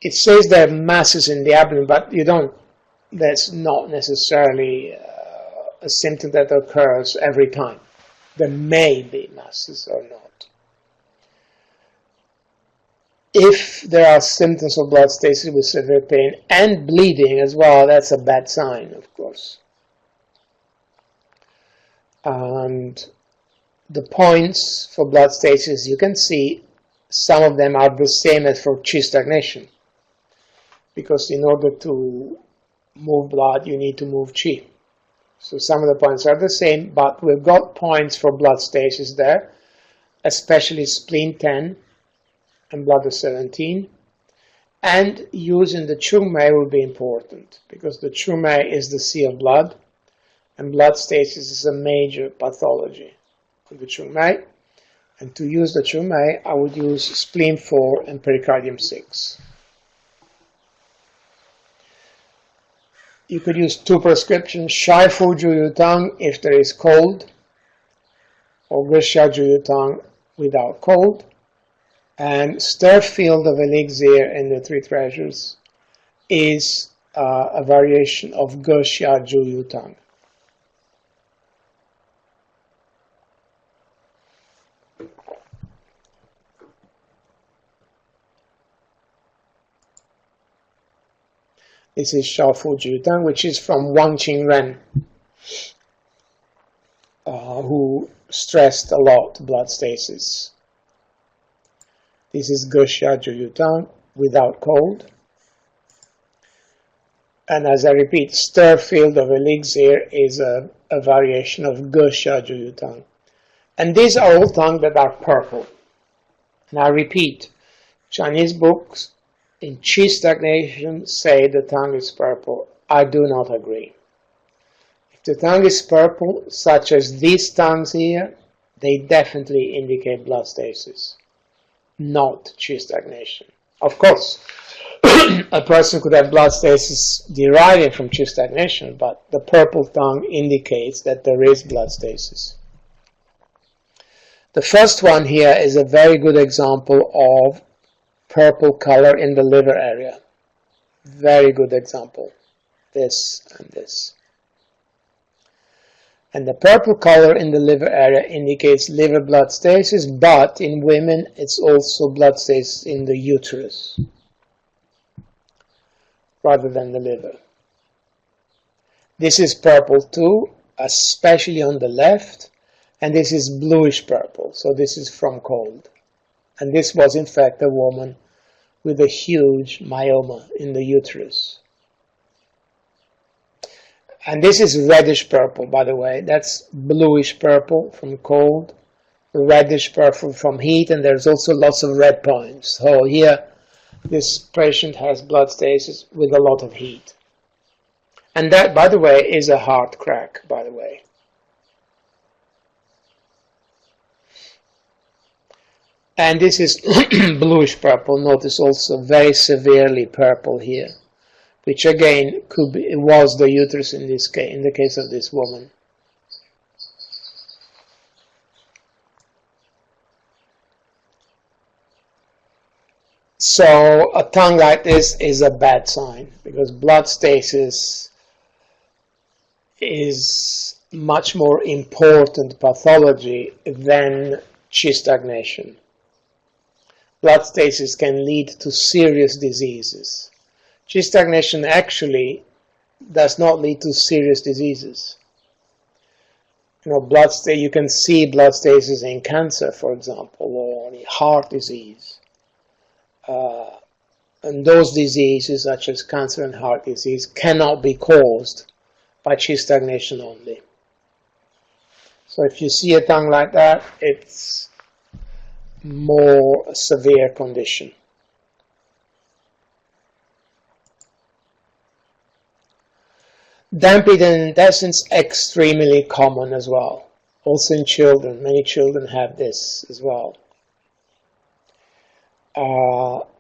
It says there are masses in the abdomen, but that's not necessarily a symptom that occurs every time. There may be masses or not. If there are symptoms of blood stasis with severe pain and bleeding as well, that's a bad sign, of course. And the points for blood stasis, you can see some of them are the same as for chi stagnation, because in order to move blood, you need to move chi. So some of the points are the same, but we've got points for blood stasis there, especially spleen 10 and bladder 17. And using the Chungmei will be important, because the Chungmei is the sea of blood, and blood stasis is a major pathology of the Chungmei. And to use the Chungmei, I would use spleen 4 and pericardium 6. You could use 2 prescriptions, Shai Fu Ju Yu Tang if there is cold, or Grisha Ju Yu Tang without cold. And Stir Field of Elixir in the Three Treasures is a variation of Gexia Ju Yu Tang. This is Shao Fu Ju Tang, which is from Wang Qingren, who stressed a lot blood stasis. This is Gexia Ju Yu Tang without cold. And as I repeat, Stir Field of Elixir is a variation of Gexia Ju Yu Tang. And these are all tongues that are purple. And I repeat, Chinese books in chi stagnation say the tongue is purple. I do not agree. If the tongue is purple, such as these tongues here, they definitely indicate blood stasis, not chi stagnation. Of course, a person could have blood stasis deriving from chi stagnation, but the purple tongue indicates that there is blood stasis. The first one here is a very good example of purple color in the liver area. Very good example. This and this. And the purple color in the liver area indicates liver blood stasis, but in women it's also blood stasis in the uterus rather than the liver. This is purple too, especially on the left, and this is bluish purple, so this is from cold. And this was in fact a woman with a huge myoma in the uterus. And this is reddish purple, by the way. That's bluish purple from cold, reddish purple from heat, and there's also lots of red points. So here, this patient has blood stasis with a lot of heat. And that, by the way, is a heart crack, by the way. And this is bluish purple. Notice also very severely purple here, which again could be, it was the uterus in this case, in the case of this woman. So a tongue like this is a bad sign, because blood stasis is much more important pathology than chi stagnation. Blood stasis can lead to serious diseases. Chi stagnation actually does not lead to serious diseases. You know, you can see blood stasis in cancer, for example, or in heart disease. And those diseases, such as cancer and heart disease, cannot be caused by chi stagnation only. So if you see a tongue like that, it's more severe condition. Damp heat in intestines, extremely common as well. Also in children, many children have this as well.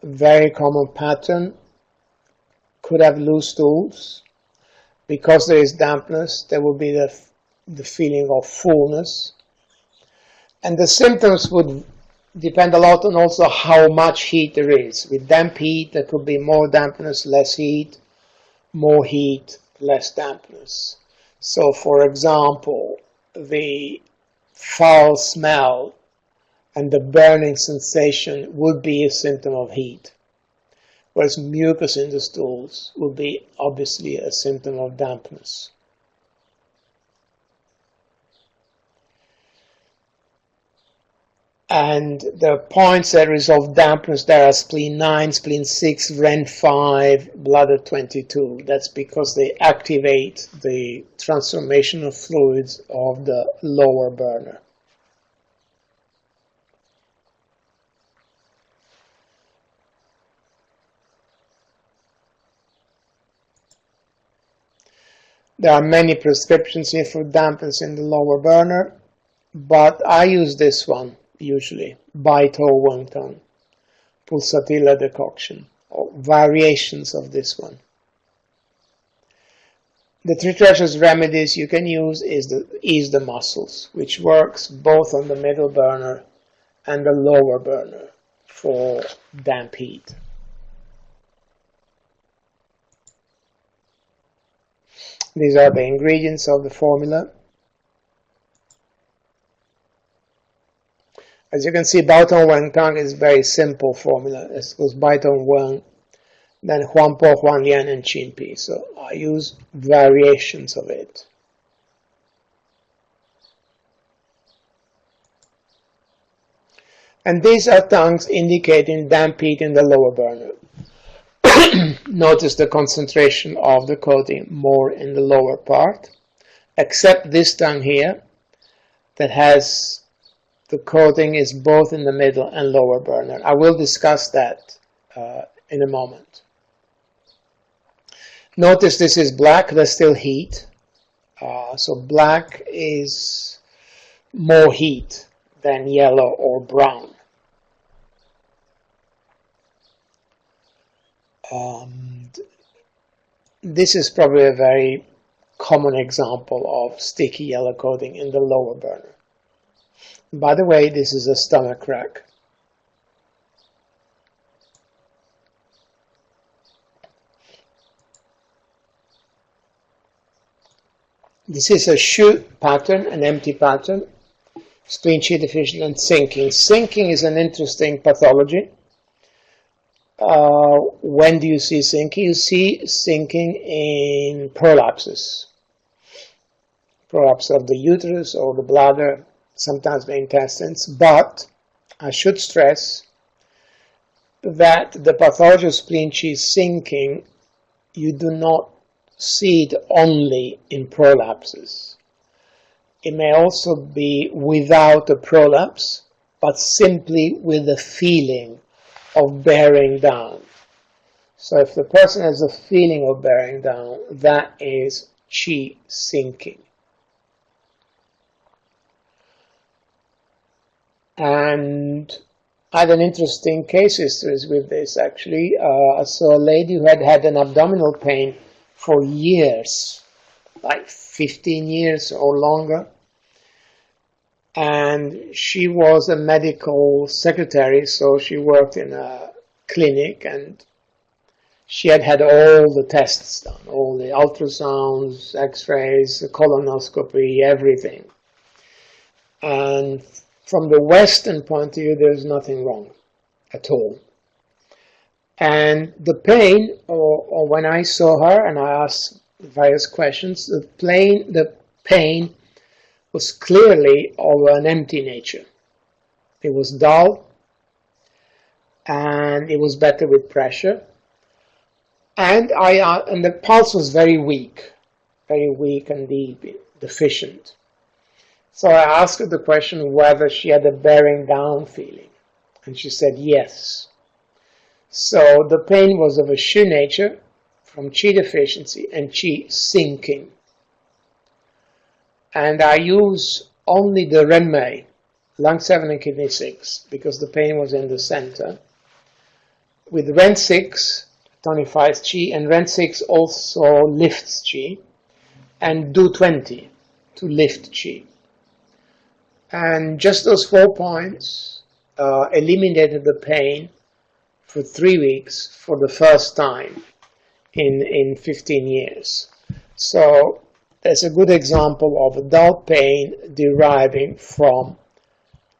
Very common pattern, could have loose stools. Because there is dampness, there will be the feeling of fullness. And the symptoms would depend a lot on also how much heat there is. With damp heat, there could be more dampness, less heat, more heat, less dampness. So, for example, the foul smell and the burning sensation would be a symptom of heat, whereas mucus in the stools would be obviously a symptom of dampness. And the points that resolve dampness there are spleen 9, spleen 6, Ren 5, bladder 22. That's because they activate the transformation of fluids of the lower burner. There are many prescriptions here for dampness in the lower burner, but I use this one. Usually, Baito Wangtang, Pulsatilla decoction, or variations of this one. The three treasures remedies you can use is the ease the muscles, which works both on the middle burner and the lower burner for damp heat. These are the ingredients of the formula. As you can see, Baotong Wen Tang is a very simple formula. It goes Baotong Wen, then Huan Po, Huan Lian, and Qin Pi. So I use variations of it. And these are tongues indicating damp heat in the lower burner. Notice the concentration of the coating more in the lower part, except this tongue here that has the coating is both in the middle and lower burner. I will discuss that in a moment. Notice this is black, there's still heat. So black is more heat than yellow or brown. This is probably a very common example of sticky yellow coating in the lower burner. By the way, this is a stomach crack. This is a Shu pattern, an empty pattern, spleen Qi deficient and sinking. Sinking is an interesting pathology. When do you see sinking? You see sinking in prolapses. Prolapse of the uterus or the bladder, sometimes the intestines, but I should stress that the pathology of spleen Qi sinking, you do not see it only in prolapses. It may also be without a prolapse, but simply with the feeling of bearing down. So if the person has a feeling of bearing down, that is Qi sinking. And I had an interesting case history with this actually. I saw a lady who had had an abdominal pain for years, like 15 years or longer. And she was a medical secretary, so she worked in a clinic and she had had all the tests done, all the ultrasounds, x-rays, the colonoscopy, everything. And from the Western point of view, there's nothing wrong at all. And the pain, or when I saw her and I asked various questions, the pain was clearly of an empty nature. It was dull, and it was better with pressure. And the pulse was very weak and deep, deficient. So I asked her the question whether she had a bearing down feeling, and she said yes. So the pain was of a Shu nature from qi deficiency and qi sinking. And I use only the Renmei, lung 7 and kidney 6, because the pain was in the center. With Ren 6, tonifies qi, and Ren 6 also lifts qi, and do 20 to lift qi. And just those 4 points eliminated the pain for 3 weeks for the first time in 15 years. So that's a good example of adult pain deriving from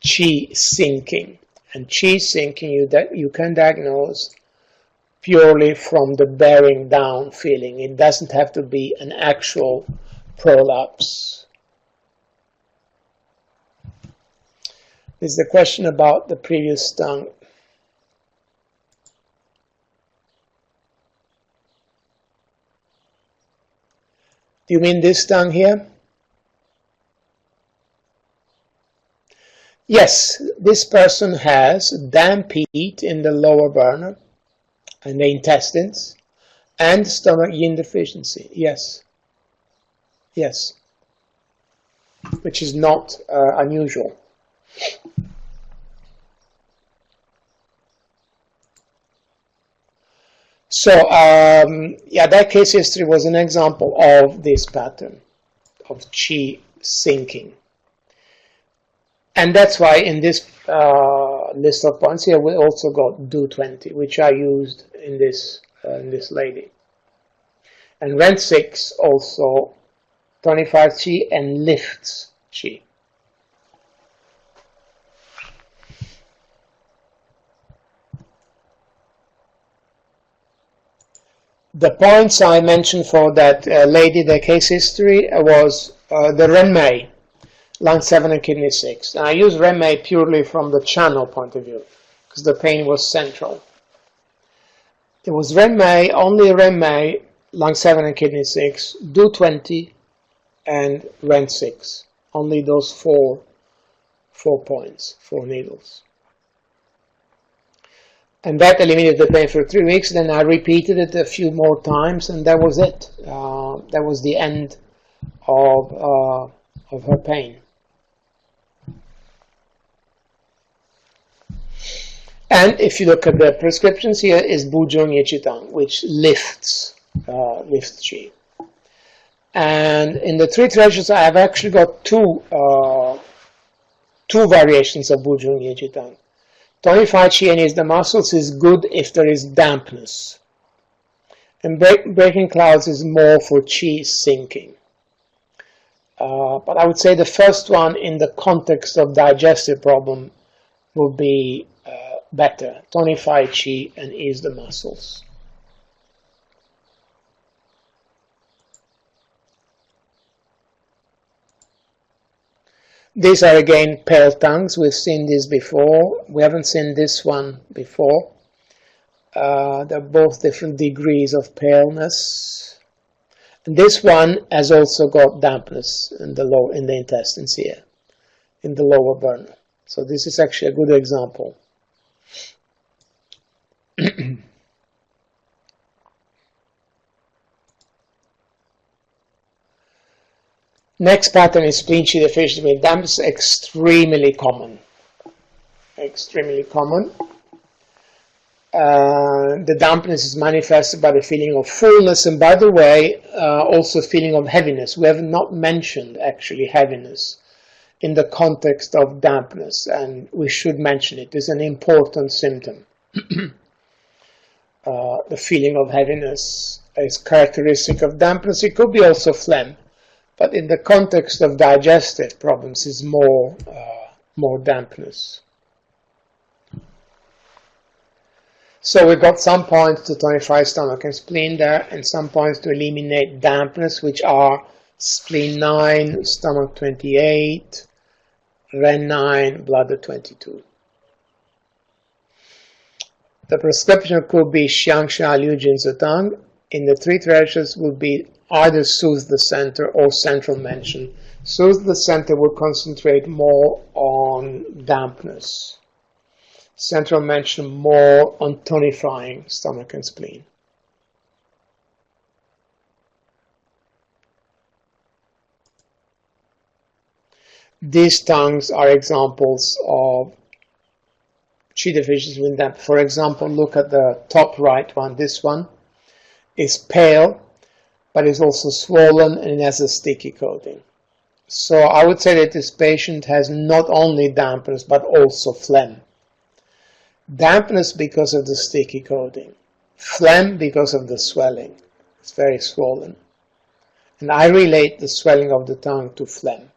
qi sinking. And qi sinking you can diagnose purely from the bearing down feeling. It doesn't have to be an actual prolapse. There's the question about the previous tongue. Do you mean this tongue here? Yes, this person has damp heat in the lower burner and the intestines and stomach yin deficiency. Yes. Yes. Which is not unusual. So, yeah, that case history was an example of this pattern of qi sinking. And that's why in this list of points here, we also got do 20, which I used in this lady. And Ren 6 also tonifies qi and lifts qi. The points I mentioned for that lady, the case history, was the Renmei, lung 7 and kidney 6. And I use Renmei purely from the channel point of view, because the pain was central. It was Renmei, only Renmei, lung 7 and kidney 6, do 20, and Ren 6. Only those four points, 4 needles. And that eliminated the pain for 3 weeks. Then I repeated it a few more times, and that was it. That was the end of her pain. And if you look at the prescriptions here, is Buzhong Yichitang, which lifts qi. And in the 3 treasures, I have actually got two variations of Buzhong Yichitang. Tonify qi and ease the muscles is good if there is dampness. And breaking clouds is more for qi sinking. But I would say the first one in the context of digestive problem will be better. Tonify qi and ease the muscles. These are again pale tongues. We've seen this before. We haven't seen this one before. They're both different degrees of paleness. And this one has also got dampness in the intestines here, in the lower burner. So this is actually a good example. Next pattern is spleen qi deficiency with dampness, extremely common. Extremely common. The dampness is manifested by the feeling of fullness, and by the way, also feeling of heaviness. We have not mentioned actually heaviness in the context of dampness, and we should mention it. It's an important symptom. The feeling of heaviness is characteristic of dampness. It could be also phlegm. But in the context of digestive problems, is more dampness. So we've got some points to tonify stomach and spleen there, and some points to eliminate dampness, which are spleen 9, stomach 28, Ren 9, bladder 22. The prescription could be Xiangsha Liu Jin Zetang. In the 3 treasures would be either soothe the center or central mention. Soothe the center will concentrate more on dampness. Central mention more on tonifying stomach and spleen. These tongues are examples of Qi deficiency with dampness. For example, look at the top right one. This one is pale, but it's also swollen and it has a sticky coating. So I would say that this patient has not only dampness, but also phlegm. Dampness because of the sticky coating. Phlegm because of the swelling. It's very swollen. And I relate the swelling of the tongue to phlegm.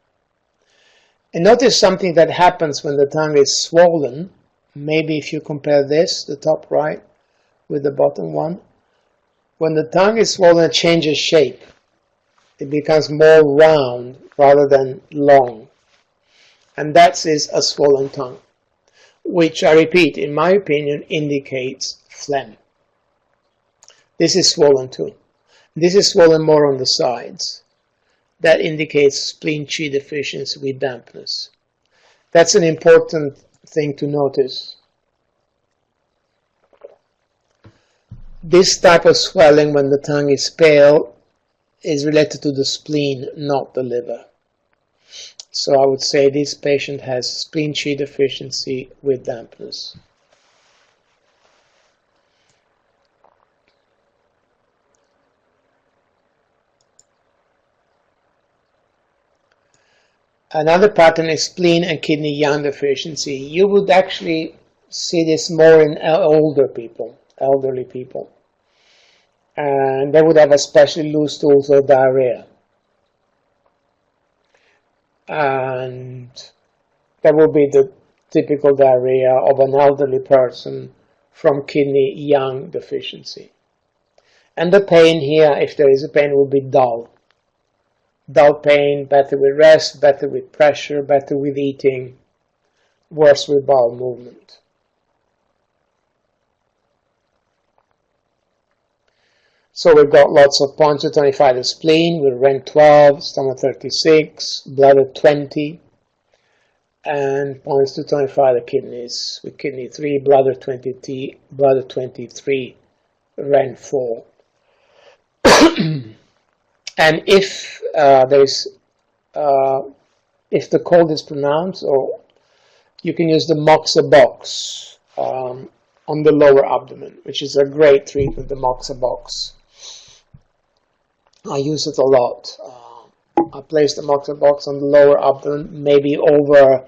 And notice something that happens when the tongue is swollen. Maybe if you compare this, the top right, with the bottom one. When the tongue is swollen, it changes shape. It becomes more round rather than long. And that is a swollen tongue, which, I repeat, in my opinion, indicates phlegm. This is swollen too. This is swollen more on the sides. That indicates spleen Qi deficiency with dampness. That's an important thing to notice. This type of swelling when the tongue is pale is related to the spleen, not the liver. So I would say this patient has spleen Qi deficiency with dampness. Another pattern is spleen and kidney yang deficiency. You would actually see this more in older people, elderly people. And they would have especially loose stools or diarrhea. And that would be the typical diarrhea of an elderly person from kidney yang deficiency. And the pain here, if there is a pain, will be dull. Dull pain, better with rest, better with pressure, better with eating, worse with bowel movement. So we've got lots of points to tonify the spleen with REN 12, stomach 36, bladder 20, and points to tonify the kidneys with kidney 3, bladder 20, bladder 23, REN 4. And if if the cold is pronounced, or you can use the Moxa box on the lower abdomen, which is a great treatment, the Moxa box. I use it a lot. I place the Moxa box on the lower abdomen, maybe over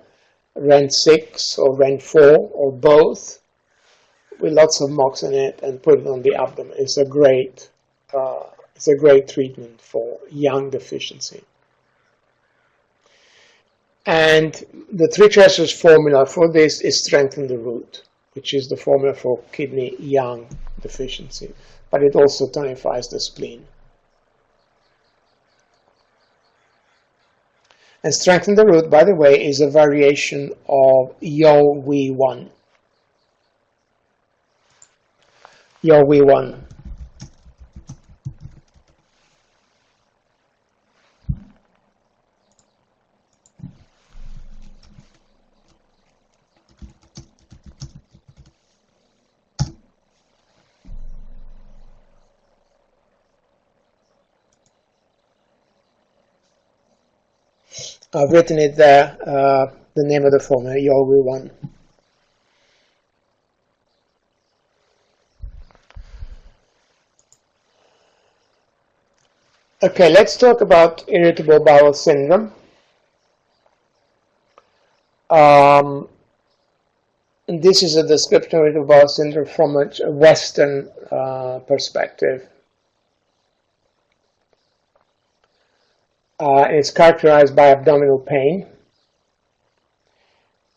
REN 6 or REN 4 or both, with lots of Mox in it, and put it on the abdomen. It's a great treatment for yang deficiency. And the three treasures formula for this is strengthen the root, which is the formula for kidney yang deficiency, but it also tonifies the spleen. And strengthen the root, by the way, is a variation of Yo Wei 1. Yo Wei 1. I've written it there, the name of the formula, Yo Wei 1. Okay, let's talk about irritable bowel syndrome. And this is a description of irritable bowel syndrome from a Western perspective. It's characterized by abdominal pain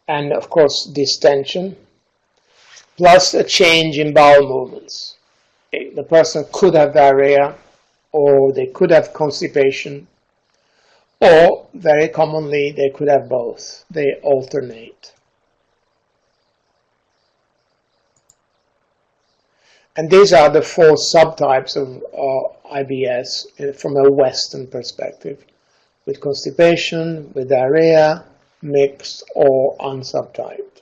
and, of course, distension, plus a change in bowel movements. The person could have diarrhea, or they could have constipation, or, very commonly, they could have both. They alternate. And these are the four subtypes of IBS from a Western perspective, with constipation, with diarrhea, mixed or unsubtyped.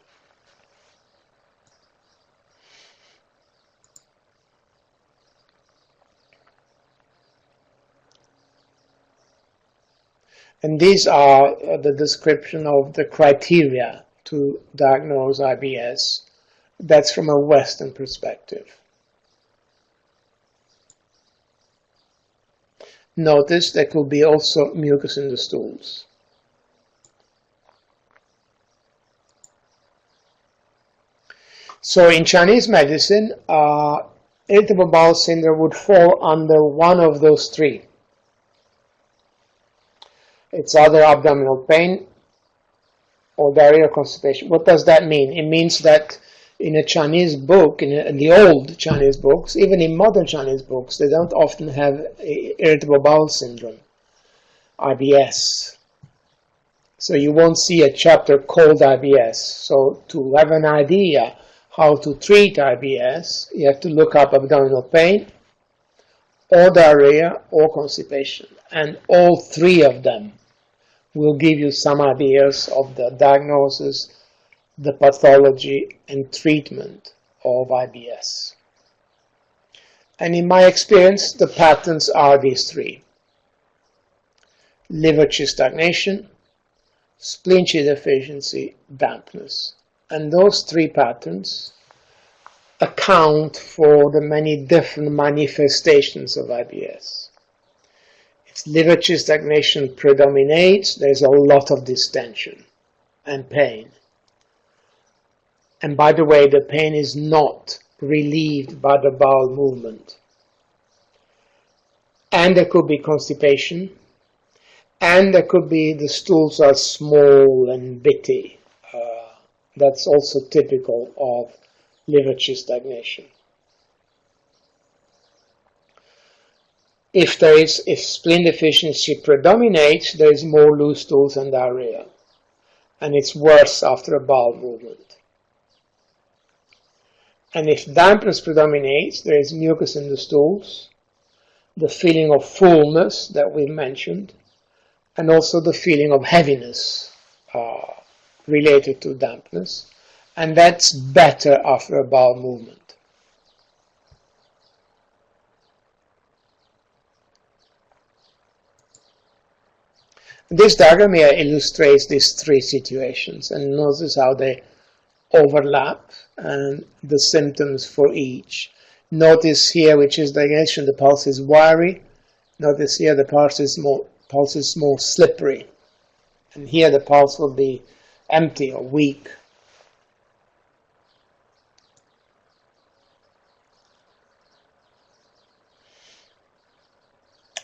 And these are the description of the criteria to diagnose IBS. That's from a Western perspective. Notice there could be also mucus in the stools. So in Chinese medicine, irritable bowel syndrome would fall under one of those three. It's either abdominal pain or diarrhea or constipation. What does that mean? It means that in a Chinese book, in the old Chinese books, even in modern Chinese books, they don't often have irritable bowel syndrome, IBS. So you won't see a chapter called IBS. So to have an idea how to treat IBS, you have to look up abdominal pain, or diarrhea, or constipation. And all three of them will give you some ideas of the diagnosis, the pathology, and treatment of IBS. And in my experience, the patterns are these three: liver qi stagnation, spleen qi deficiency, dampness. And those three patterns account for the many different manifestations of IBS. If liver qi stagnation predominates, there's a lot of distension and pain. And by the way, the pain is not relieved by the bowel movement. And there could be constipation, and there could be the stools are small and bitty. That's also typical of liver qi stagnation. If spleen deficiency predominates, there is more loose stools and diarrhea, and it's worse after a bowel movement. And if dampness predominates, there is mucus in the stools, the feeling of fullness that we mentioned, and also the feeling of heaviness related to dampness, and that's better after a bowel movement. This diagram here illustrates these three situations, and notice how they overlap and the symptoms for each. Notice here, which is digestion, the pulse is wiry. Notice here the pulse is more slippery, and here the pulse will be empty or weak.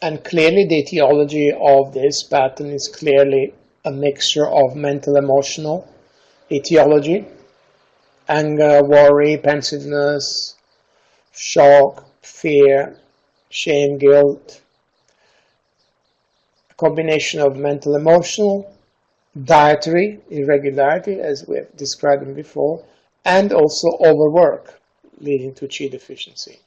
And clearly the etiology of this pattern is clearly a mixture of mental emotional etiology, anger, worry, pensiveness, shock, fear, shame, guilt, a combination of mental emotional, dietary irregularity, as we have described them before, and also overwork, leading to qi deficiency.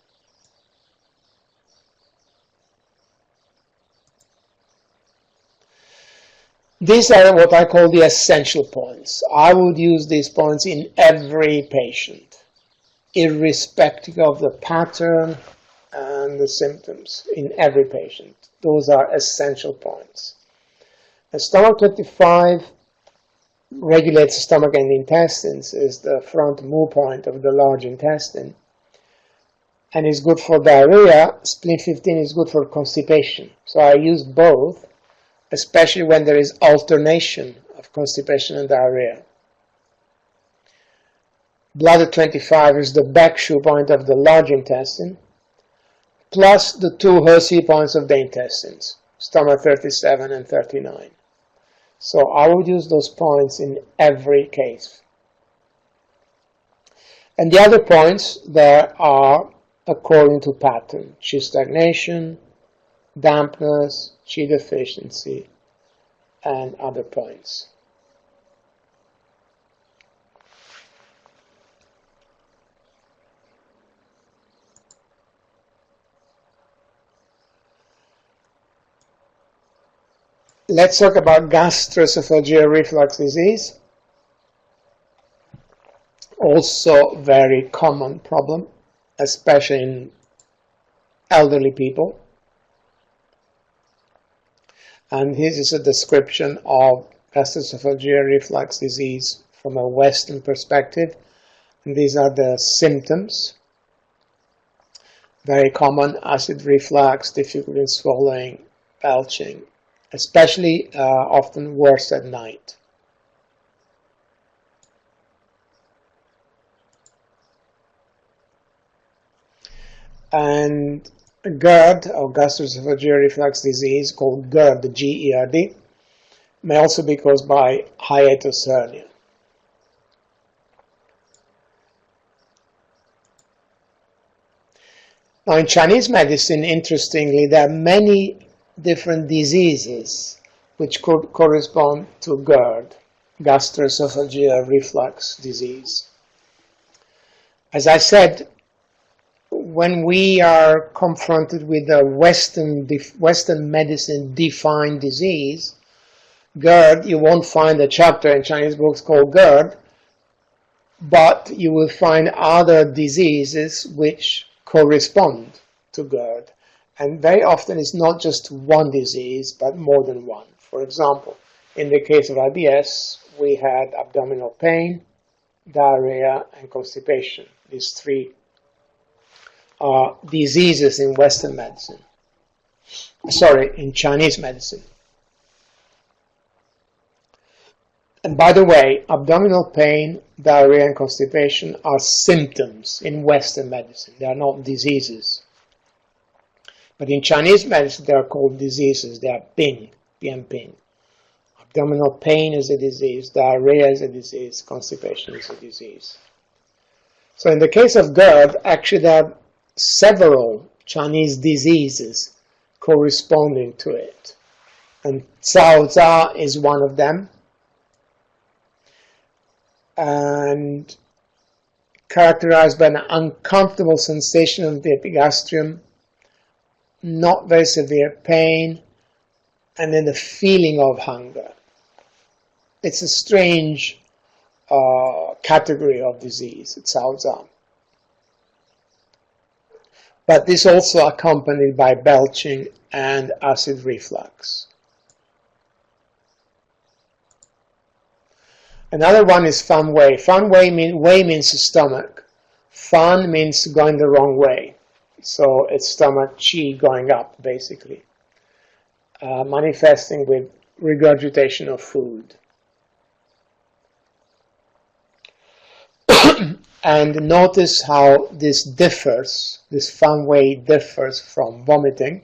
These are what I call the essential points. I would use these points in every patient, irrespective of the pattern and the symptoms, in every patient. Those are essential points. And stomach 25 regulates the stomach and the intestines, is the front moo point of the large intestine, and is good for diarrhea. Spleen 15 is good for constipation. So I use both, especially when there is alternation of constipation and diarrhea. Bladder 25 is the back shoe point of the large intestine, plus the two Hershey points of the intestines, stomach 37 and 39. So I would use those points in every case. And the other points there are according to pattern: qi stagnation, dampness, qi deficiency, and other points. Let's talk about gastroesophageal reflux disease. Also very common problem, especially in elderly people. And this is a description of gastroesophageal reflux disease from a Western perspective. And these are the symptoms. Very common: acid reflux, difficulty in swallowing, belching, especially often worse at night. And GERD, or gastroesophageal reflux disease, called GERD, G-E-R-D, may also be caused by hiatus hernia. Now, in Chinese medicine, interestingly, there are many different diseases which could correspond to GERD, gastroesophageal reflux disease. As I said, when we are confronted with a Western medicine defined disease, GERD, you won't find a chapter in Chinese books called GERD, but you will find other diseases which correspond to GERD. And very often it's not just one disease, but more than one. For example, in the case of IBS, we had abdominal pain, diarrhea, and constipation. These three are diseases in Western medicine. Sorry, in Chinese medicine. And by the way, abdominal pain, diarrhea, and constipation are symptoms in Western medicine. They are not diseases. But in Chinese medicine, they are called diseases. They are Ping, Ping. Abdominal pain is a disease, diarrhea is a disease, constipation is a disease. So in the case of GERD, actually there are several Chinese diseases corresponding to it. And Cao Za is one of them. And characterized by an uncomfortable sensation of the epigastrium, not very severe pain, and then the feeling of hunger. It's a strange category of disease, it's Cao Za. But this also accompanied by belching and acid reflux. Another one is Fan Wei. Fan Wei means stomach. Fan means going the wrong way. So it's stomach qi going up, basically. Manifesting with regurgitation of food. And notice how this differs, this Fan Wei differs from vomiting.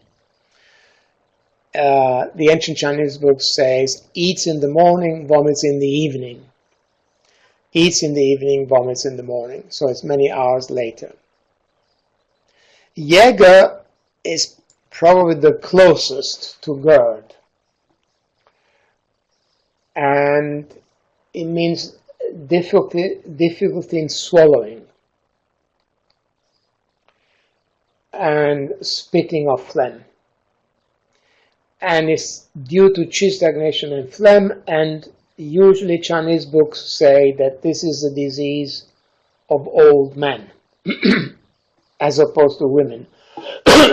The ancient Chinese book says, eats in the morning, vomits in the evening. Eats in the evening, vomits in the morning. So it's many hours later. Jäger is probably the closest to GERD. And it means difficulty in swallowing and spitting of phlegm. And it's due to qi stagnation and phlegm, and usually Chinese books say that this is a disease of old men as opposed to women.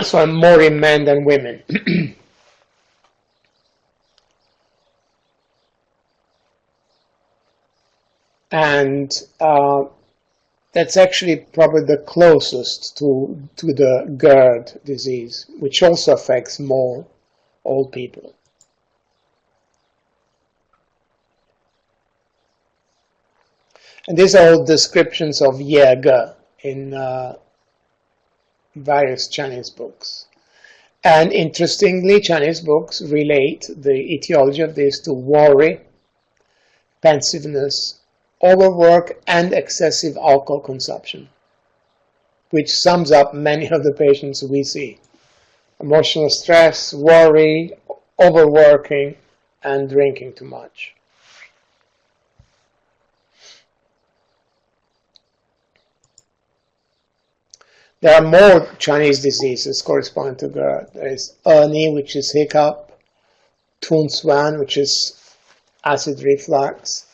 So I'm more in men than women. And that's actually probably the closest to the GERD disease, which also affects more old people. And these are all descriptions of Jäger in various Chinese books. And interestingly, Chinese books relate the etiology of this to worry, pensiveness, overwork, and excessive alcohol consumption, which sums up many of the patients we see. Emotional stress, worry, overworking, and drinking too much. There are more Chinese diseases corresponding to GERD. There is Ernie, which is hiccup, Tun Swan, which is acid reflux,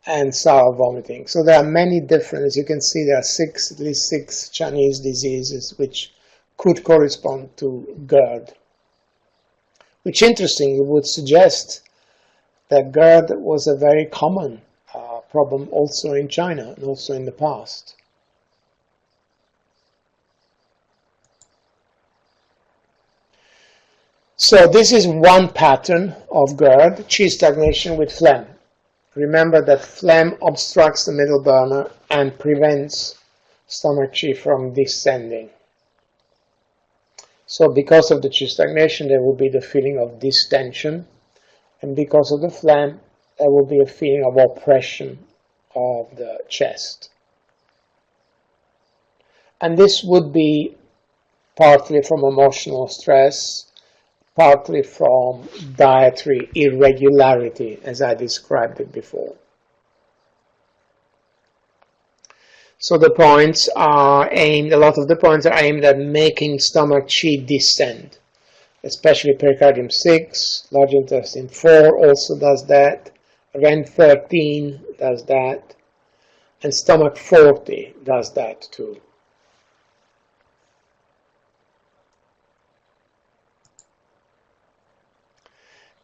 and sour vomiting. So there are many different, as you can see, there are at least six Chinese diseases which could correspond to GERD. which interestingly would suggest that GERD was a very common problem also in China and also in the past. So this is one pattern of GERD, qi stagnation with phlegm. Remember that phlegm obstructs the middle burner and prevents stomach qi from descending. So because of the qi stagnation, there will be the feeling of distension, and because of the phlegm, there will be a feeling of oppression of the chest. And this would be partly from emotional stress, partly from dietary irregularity, as I described it before. So the points are aimed, a lot of the points are aimed at making stomach qi descend, especially pericardium 6, large intestine 4 also does that, REN 13 does that, and stomach 40 does that too.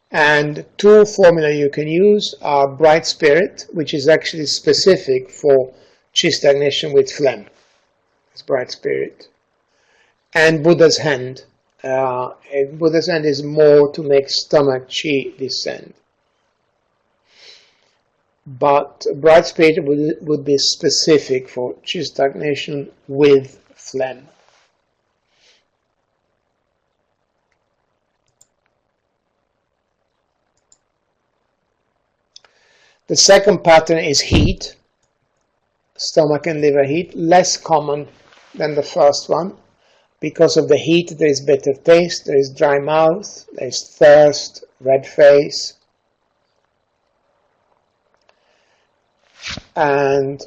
And two formula you can use are bright spirit, which is actually specific for qi stagnation with phlegm. It's bright spirit. And Buddha's hand. Buddha's hand is more to make stomach qi descend. But bright spirit would be specific for qi stagnation with phlegm. The second pattern is heat, stomach and liver heat, less common than the first one. Because of the heat, there is bitter taste, there is dry mouth, there is thirst, red face. And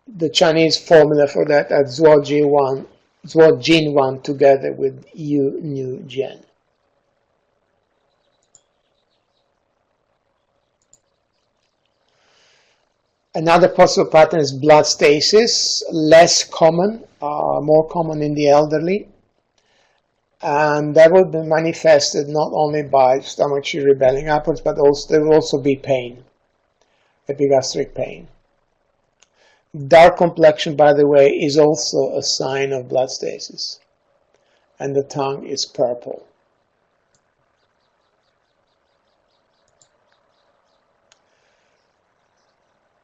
the Chinese formula for that are Zuo Jin 1 together with Yu Nu Jian. Another possible pattern is blood stasis, less common, more common in the elderly. And that will be manifested not only by stomach qi rebelling upwards, but also there will also be pain, epigastric pain. Dark complexion, by the way, is also a sign of blood stasis. And the tongue is purple.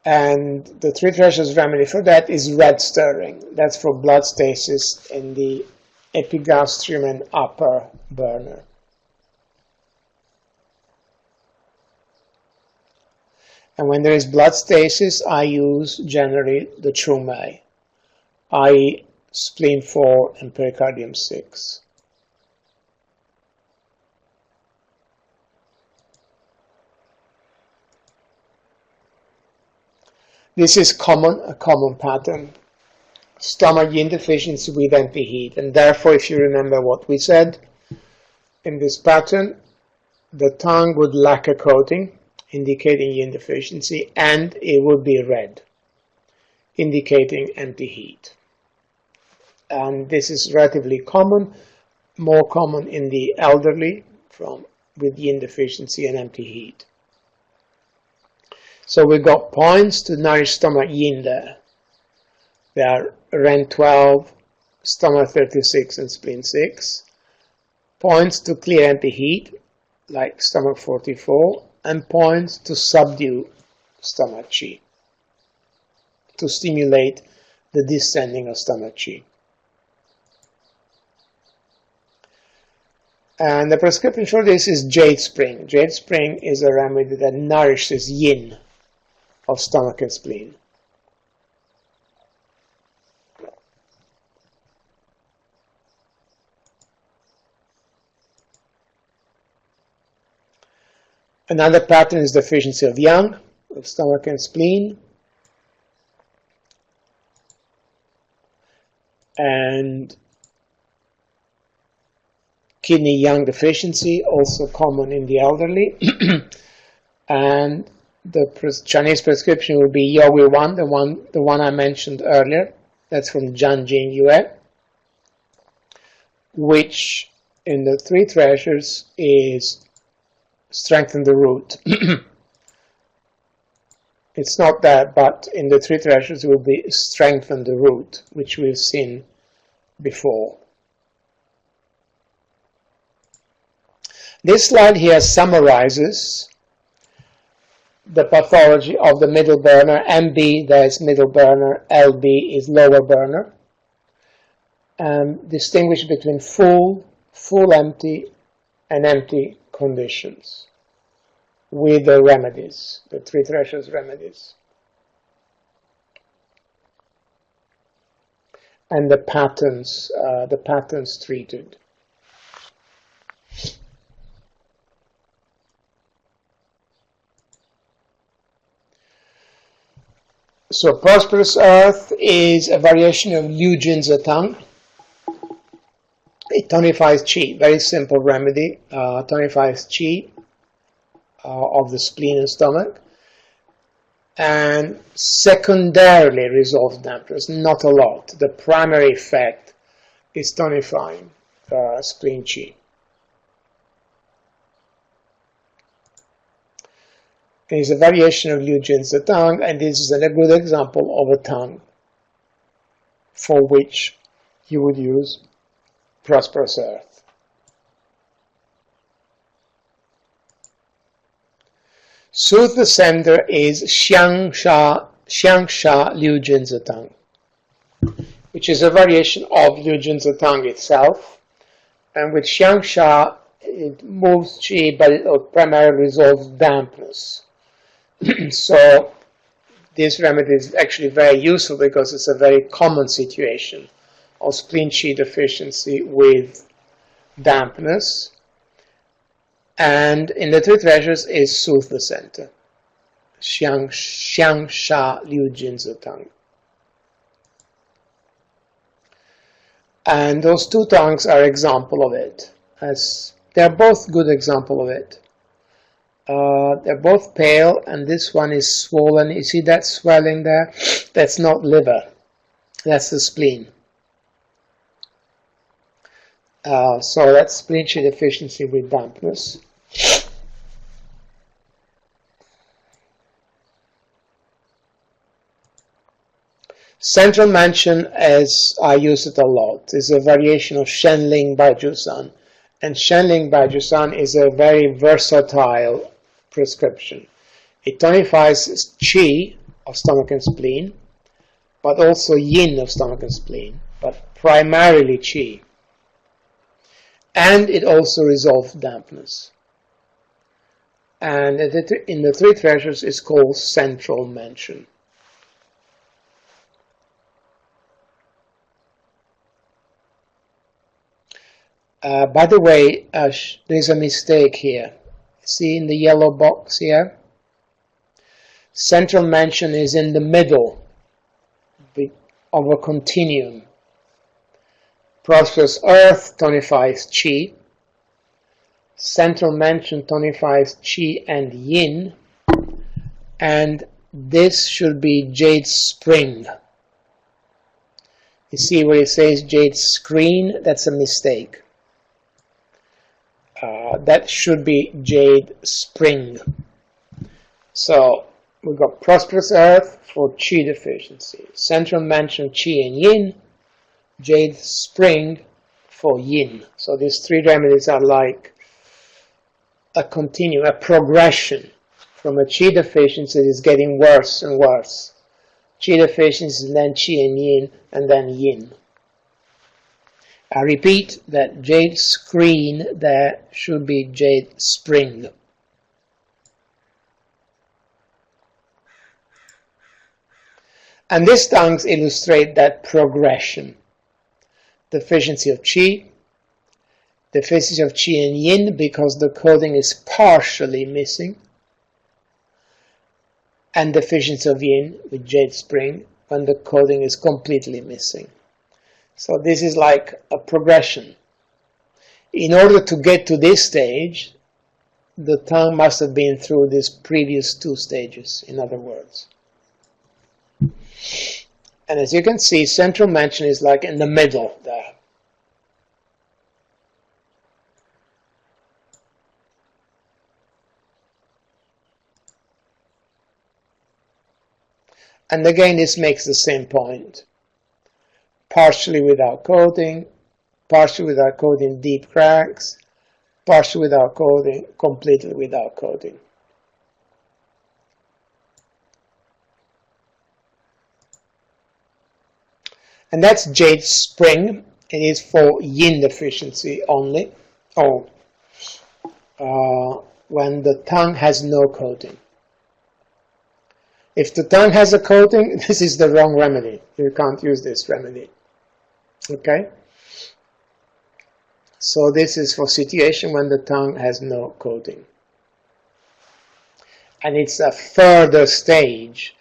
And the three treasures remedy for that is red stirring. That's for blood stasis in the epigastrium and upper burner. And when there is blood stasis, I use generally the Chumei, i.e. spleen 4 and pericardium 6. This is a common pattern. Stomach yin deficiency with empty heat. And therefore, if you remember what we said, in this pattern, the tongue would lack a coating, indicating yin deficiency, and it would be red, indicating empty heat. And this is relatively common, more common in the elderly with yin deficiency and empty heat. So we've got points to nourish stomach yin there. They are REN 12, stomach 36 and spleen 6. Points to clear empty heat, like stomach 44, and points to subdue stomach qi, to stimulate the descending of stomach qi. And the prescription for this is jade spring. Jade spring is a remedy that nourishes yin of stomach and spleen. Another pattern is deficiency of yang, of stomach and spleen. And kidney yang deficiency, also common in the elderly. And the Chinese prescription will be Yogi 1, the one I mentioned earlier. That's from Jianjin Yue. which in the three treasures is strengthen the root. It's not that, but in the three treasures will be strengthen the root, which we've seen before. This slide here summarizes the pathology of the middle burner. MB, that is middle burner, LB is lower burner, and distinguish between full, empty, and empty conditions with the remedies, the three treasures remedies, and the patterns treated. So prosperous earth is a variation of Liu Jin Zetang. It tonifies qi, very simple remedy, tonifies qi of the spleen and stomach, and secondarily resolves dampness, not a lot. The primary effect is tonifying spleen qi. It is a variation of Liu Jin Zetang, and this is a good example of a tongue for which you would use prosperous earth. Soothe the center is Xiang Sha Liu Jin Zetang, which is a variation of Liu Jin Zetang itself, and with Xiang Sha it moves qi, but it primarily resolves dampness. So this remedy is actually very useful because it's a very common situation of spleen qi deficiency with dampness. And in the three treasures is soothe the center, Xiang Sha Liu Jin Zetang. And those two tongues are example of it, as they're both good example of it. They're both pale, and this one is swollen. You see that swelling there? That's not liver, that's the spleen. So that's spleen qi deficiency with dampness. Central mansion, as I use it a lot, is a variation of Shenling Baijusan. And Shenling Baijusan is a very versatile prescription. It tonifies qi of stomach and spleen, but also yin of stomach and spleen, but primarily qi. And it also resolves dampness. And in the three treasures is called central mansion. By the way, there's a mistake here. See in the yellow box here? Central mansion is in the middle of a continuum. Prosperous earth tonifies qi. Central mansion tonifies qi and yin. And this should be jade spring. You see where it says jade screen? That's a mistake. That should be jade spring. So we've got prosperous earth for qi deficiency, central mansion qi and yin, jade spring for yin. So these three remedies are like a continuum, a progression from a qi deficiency that is getting worse and worse. Qi deficiency, and then qi and yin, and then yin. I repeat that jade screen there should be jade spring. And these tongues illustrate that progression. Deficiency of qi, deficiency of qi and yin because the coding is partially missing, and deficiency of yin with jade spring when the coding is completely missing. So this is like a progression. In order to get to this stage, the tongue must have been through these previous two stages, in other words. And as you can see, central mansion is like in the middle there. And again, this makes the same point. Partially without coating, partially without coating, deep cracks, partially without coating, completely without coating. And that's jade spring. It is for yin deficiency only, or when the tongue has no coating. If the tongue has a coating, this is the wrong remedy. You can't use this remedy. Okay? So this is for situation when the tongue has no coating. And it's a further stage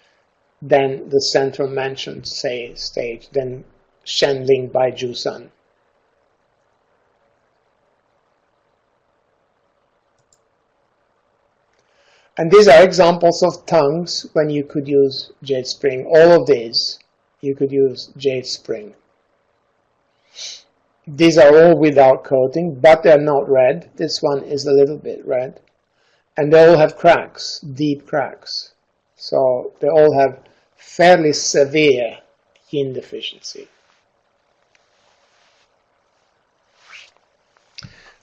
than the central mentioned stage, than Shenling by Jusan. And these are examples of tongues when you could use jade spring. All of these, you could use jade spring. These are all without coating, but they're not red. This one is a little bit red. And they all have cracks, deep cracks. So they all have fairly severe yin deficiency.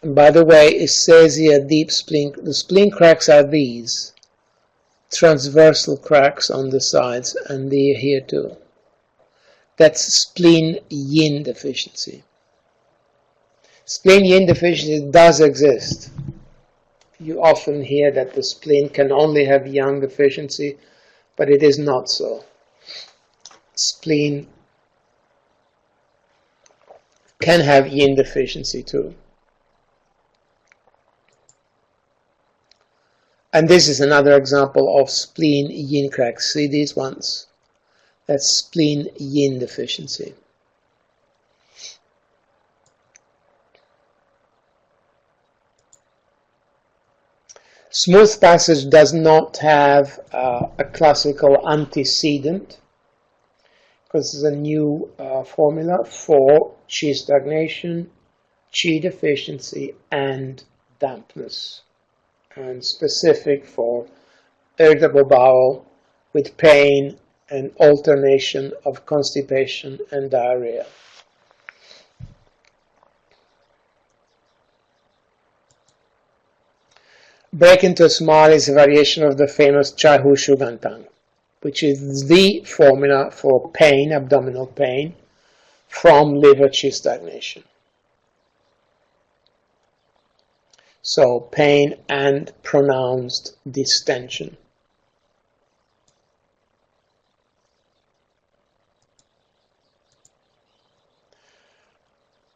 And by the way, it says here deep spleen. The spleen cracks are these transversal cracks on the sides, and they're here too. That's spleen yin deficiency. Spleen yin deficiency does exist. You often hear that the spleen can only have yang deficiency, but it is not so. Spleen can have yin deficiency too. And this is another example of spleen yin cracks. See these ones? That's spleen yin deficiency. Smooth passage does not have a classical antecedent, because it's a new formula for qi stagnation, qi deficiency, and dampness, and specific for irritable bowel with pain and alternation of constipation and diarrhea. Break into a smile is a variation of the famous Chai Hu Shugan Tang, which is the formula for pain, abdominal pain, from liver qi stagnation. So pain and pronounced distension.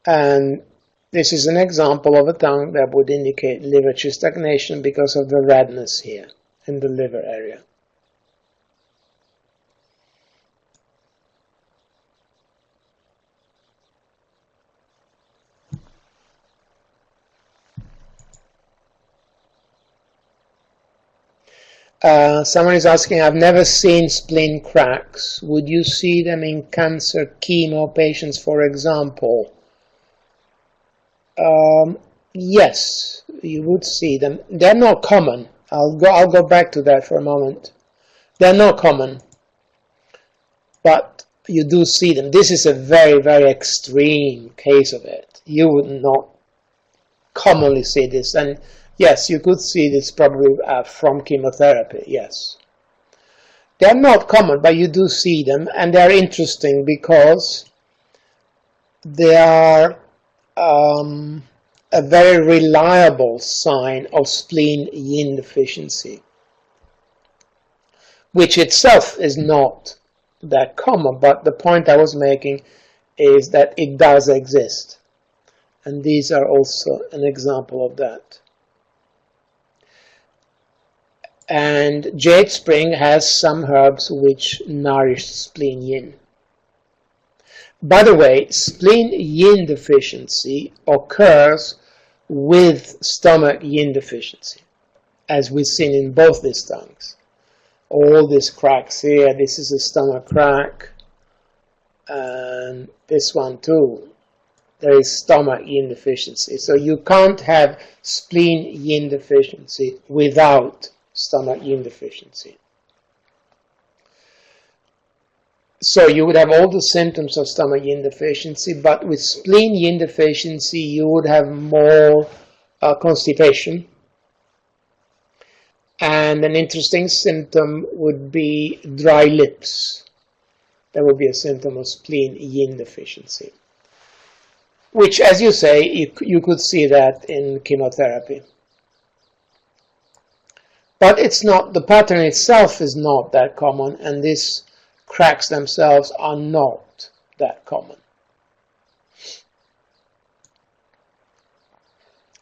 And this is an example of a tongue that would indicate liver qi stagnation because of the redness here in the liver area. Someone is asking, I've never seen spleen cracks. Would you see them in cancer chemo patients, for example? Yes, you would see them. They're not common. I'll go back to that for a moment. They're not common, but you do see them. This is a very, very extreme case of it. You would not commonly see this, and yes, you could see this probably from chemotherapy, yes. They're not common, but you do see them, and they're interesting because they are a very reliable sign of spleen yin deficiency, which itself is not that common, but the point I was making is that it does exist. And these are also an example of that. And jade spring has some herbs which nourish spleen yin. By the way, spleen yin deficiency occurs with stomach yin deficiency, as we've seen in both these tongues. All these cracks here, this is a stomach crack, and this one too. There is stomach yin deficiency. So you can't have spleen yin deficiency without stomach yin deficiency. So you would have all the symptoms of stomach yin deficiency, but with spleen yin deficiency, you would have more constipation. And an interesting symptom would be dry lips. That would be a symptom of spleen yin deficiency, which, as you say, you could see that in chemotherapy. But it's not, the pattern itself is not that common, and these cracks themselves are not that common.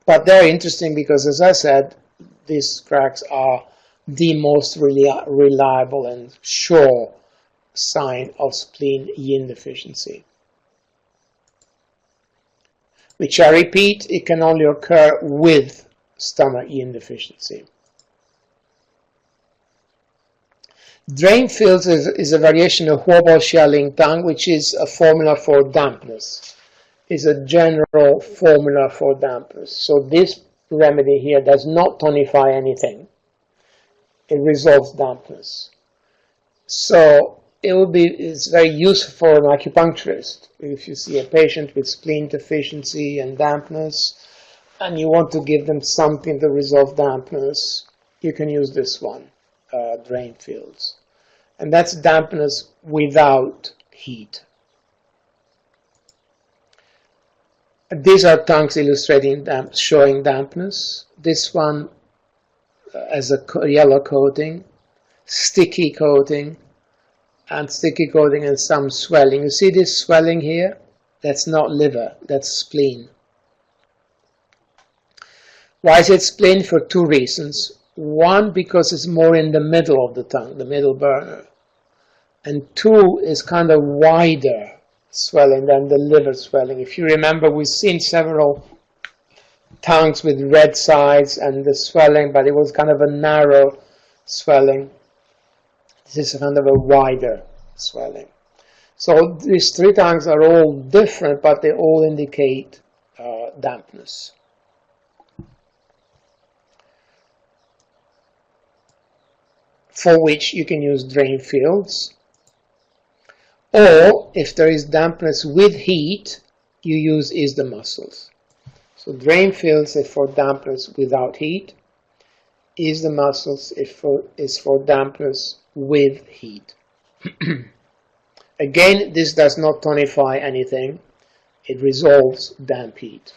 But they're interesting because, as I said, these cracks are the most reliable and sure sign of spleen yin deficiency. Which, I repeat, it can only occur with stomach yin deficiency. Drain fields is a variation of Huobao Xiaoling Tang, which is a formula for dampness. It's a general formula for dampness. So this remedy here does not tonify anything. It resolves dampness. So it's very useful for an acupuncturist. If you see a patient with spleen deficiency and dampness, and you want to give them something to resolve dampness, you can use this one. Drain fields, and that's dampness without heat. These are tongues illustrating showing dampness. This one has a yellow coating, sticky coating, and some swelling. You see this swelling here? That's not liver, that's spleen. Why is it spleen? For two reasons. One, because it's more in the middle of the tongue, the middle burner. And two, is kind of wider swelling than the liver swelling. If you remember, we've seen several tongues with red sides and the swelling, but it was kind of a narrow swelling. This is kind of a wider swelling. So these three tongues are all different, but they all indicate dampness. For which you can use drain fields, or if there is dampness with heat, you use is the muscles. So drain fields is for dampness without heat, is the muscles is for dampness with heat. Again, this does not tonify anything, it resolves damp heat.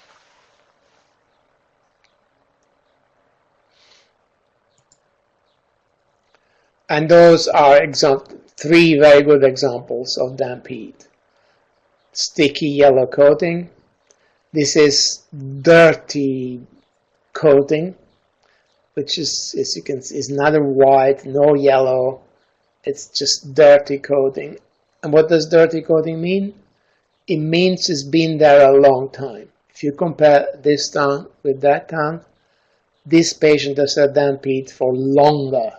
And those are three very good examples of damp heat. Sticky yellow coating. This is dirty coating, which is, as you can see, is neither white nor yellow. It's just dirty coating. And what does dirty coating mean? It means it's been there a long time. If you compare this tongue with that tongue, this patient has had damp heat for longer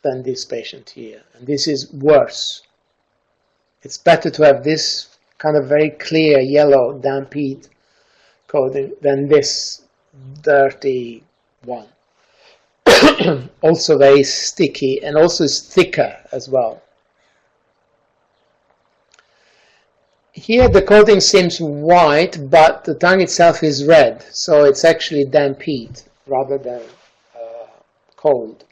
than this patient here, and this is worse. It's better to have this kind of very clear yellow damp heat coating than this dirty one. Also very sticky, and also is thicker as well. Here the coating seems white, but the tongue itself is red, so it's actually damp heat rather than cold.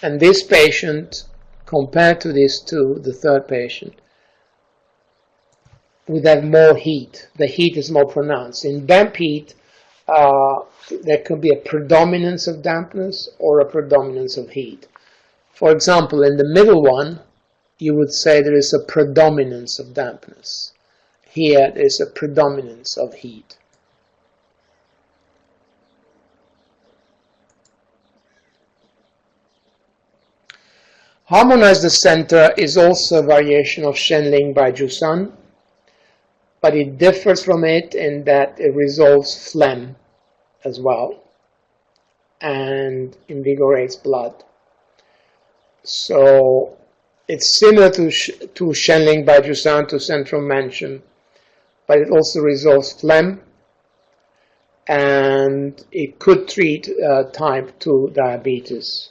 And this patient, compared to these two, the third patient, would have more heat. The heat is more pronounced. In damp heat, there could be a predominance of dampness or a predominance of heat. For example, in the middle one, you would say there is a predominance of dampness. Here, there is a predominance of heat. Harmonize the center is also a variation of Shenling by Jusan, but it differs from it in that it resolves phlegm as well and invigorates blood. So it's similar to Shenling by Jusan, to central mention, but it also resolves phlegm, and it could treat type 2 diabetes.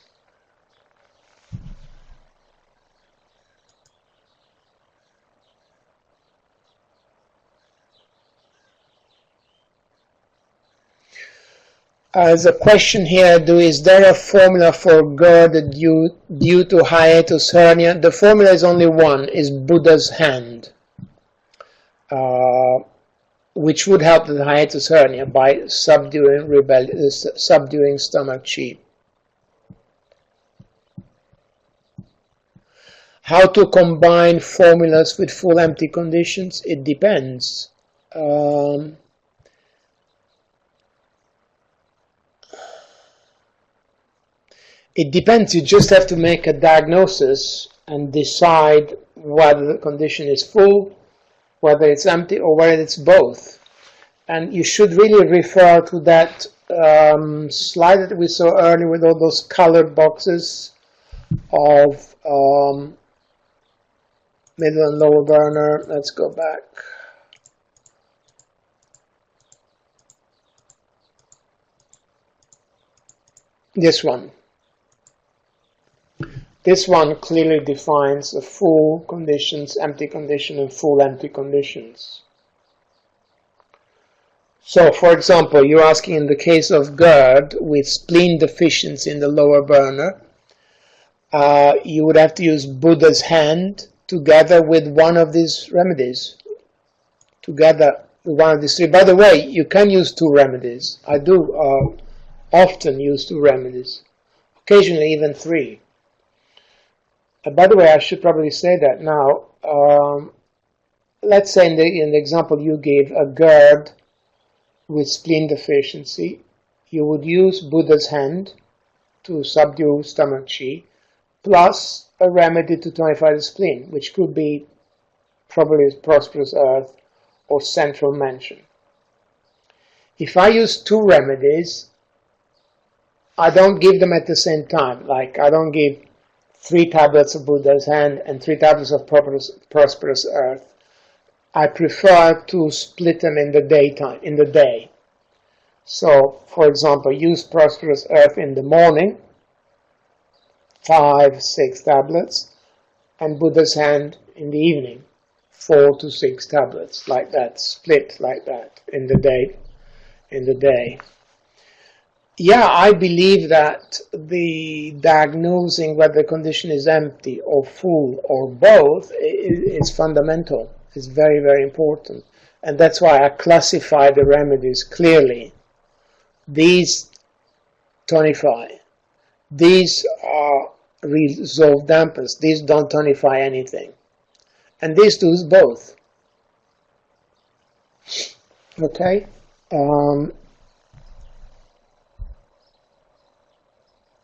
As a question here, is there a formula for GERD due to hiatus hernia? The formula is only one, is Buddha's hand, which would help the hiatus hernia by subduing stomach chi. How to combine formulas with full empty conditions? It depends. It depends. You just have to make a diagnosis and decide whether the condition is full, whether it's empty, or whether it's both. And you should really refer to that slide that we saw earlier with all those colored boxes of middle and lower burner. Let's go back. This one. This one clearly defines the full conditions, empty condition, and full empty conditions. So, for example, you're asking in the case of GERD with spleen deficiency in the lower burner, you would have to use Buddha's hand together with one of these remedies. Together with one of these three. By the way, you can use two remedies. I do often use two remedies, occasionally even three. By the way, I should probably say that now. Let's say in the example you gave, a GERD with spleen deficiency, you would use Buddha's hand to subdue stomach chi, plus a remedy to tonify the spleen, which could be probably prosperous earth or central mention. If I use two remedies, I don't give them at the same time. Like, I don't give 3 tablets of Buddha's hand and 3 tablets of prosperous earth. I prefer to split them in the daytime, in the day. So, for example, use prosperous earth in the morning, 5, 6 tablets, and Buddha's hand in the evening, 4 to 6 tablets, like that, split like that in the day. Yeah, I believe that the diagnosing whether the condition is empty or full or both is fundamental. It's very, very important. And that's why I classify the remedies clearly. These tonify. These are resolve dampers. These don't tonify anything. And these do both. Okay?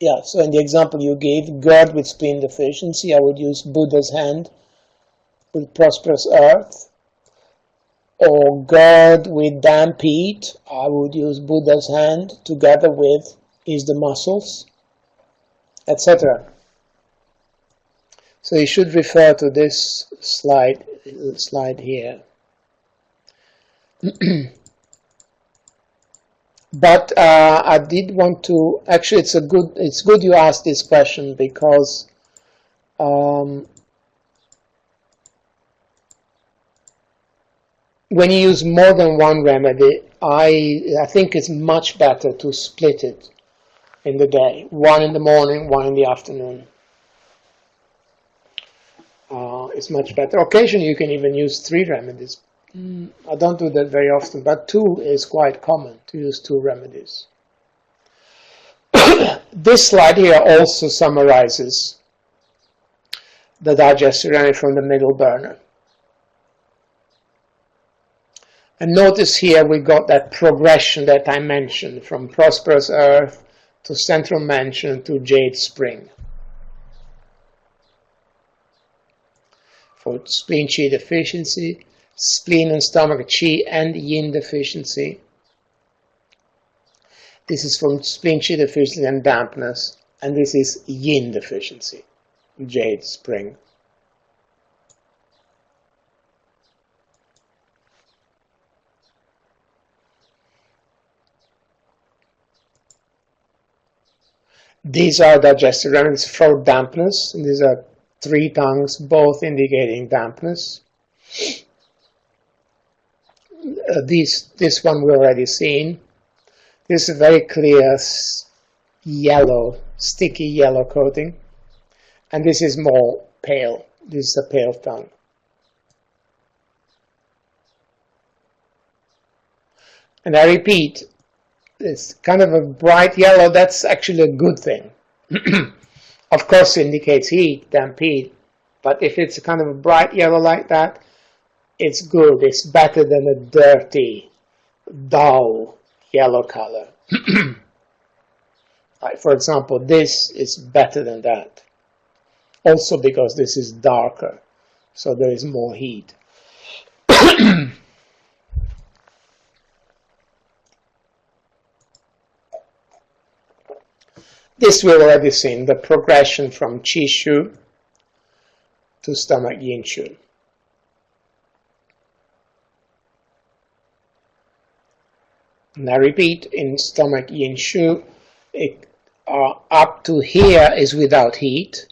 Yeah, so in the example you gave, GERD with spleen deficiency, I would use Buddha's hand with prosperous earth. Or GERD with damp heat, I would use Buddha's hand together with ease the muscles, etc. So you should refer to this slide here. But I did want to, actually it's good you asked this question, because when you use more than one remedy, I think it's much better to split it in the day. One in the morning, one in the afternoon. It's much better. Occasionally you can even use 3 remedies. I don't do that very often, but 2 is quite common, to use 2 remedies. This slide here also summarizes the digestive remedy from the middle burner. And notice here we got that progression that I mentioned, from prosperous earth to central mention to jade spring. For spleen chi deficiency, spleen and stomach chi and yin deficiency. This is from spleen chi deficiency and dampness, and this is yin deficiency, jade spring. These are digestive remedies for dampness, and these are 3 tongues, both indicating dampness. This one we already seen. This is a very clear yellow, sticky yellow coating. And this is more pale. This is a pale tongue. And I repeat, it's kind of a bright yellow. That's actually a good thing. Of course, it indicates heat, damp heat. But if it's kind of a bright yellow like that, it's good. It's better than a dirty, dull yellow color. Like, for example, this is better than that. Also because this is darker, so there is more heat. This we've already seen, the progression from Qi Shu to stomach Yin Shu. And I repeat, in stomach Yin Shu, up to here is without heat.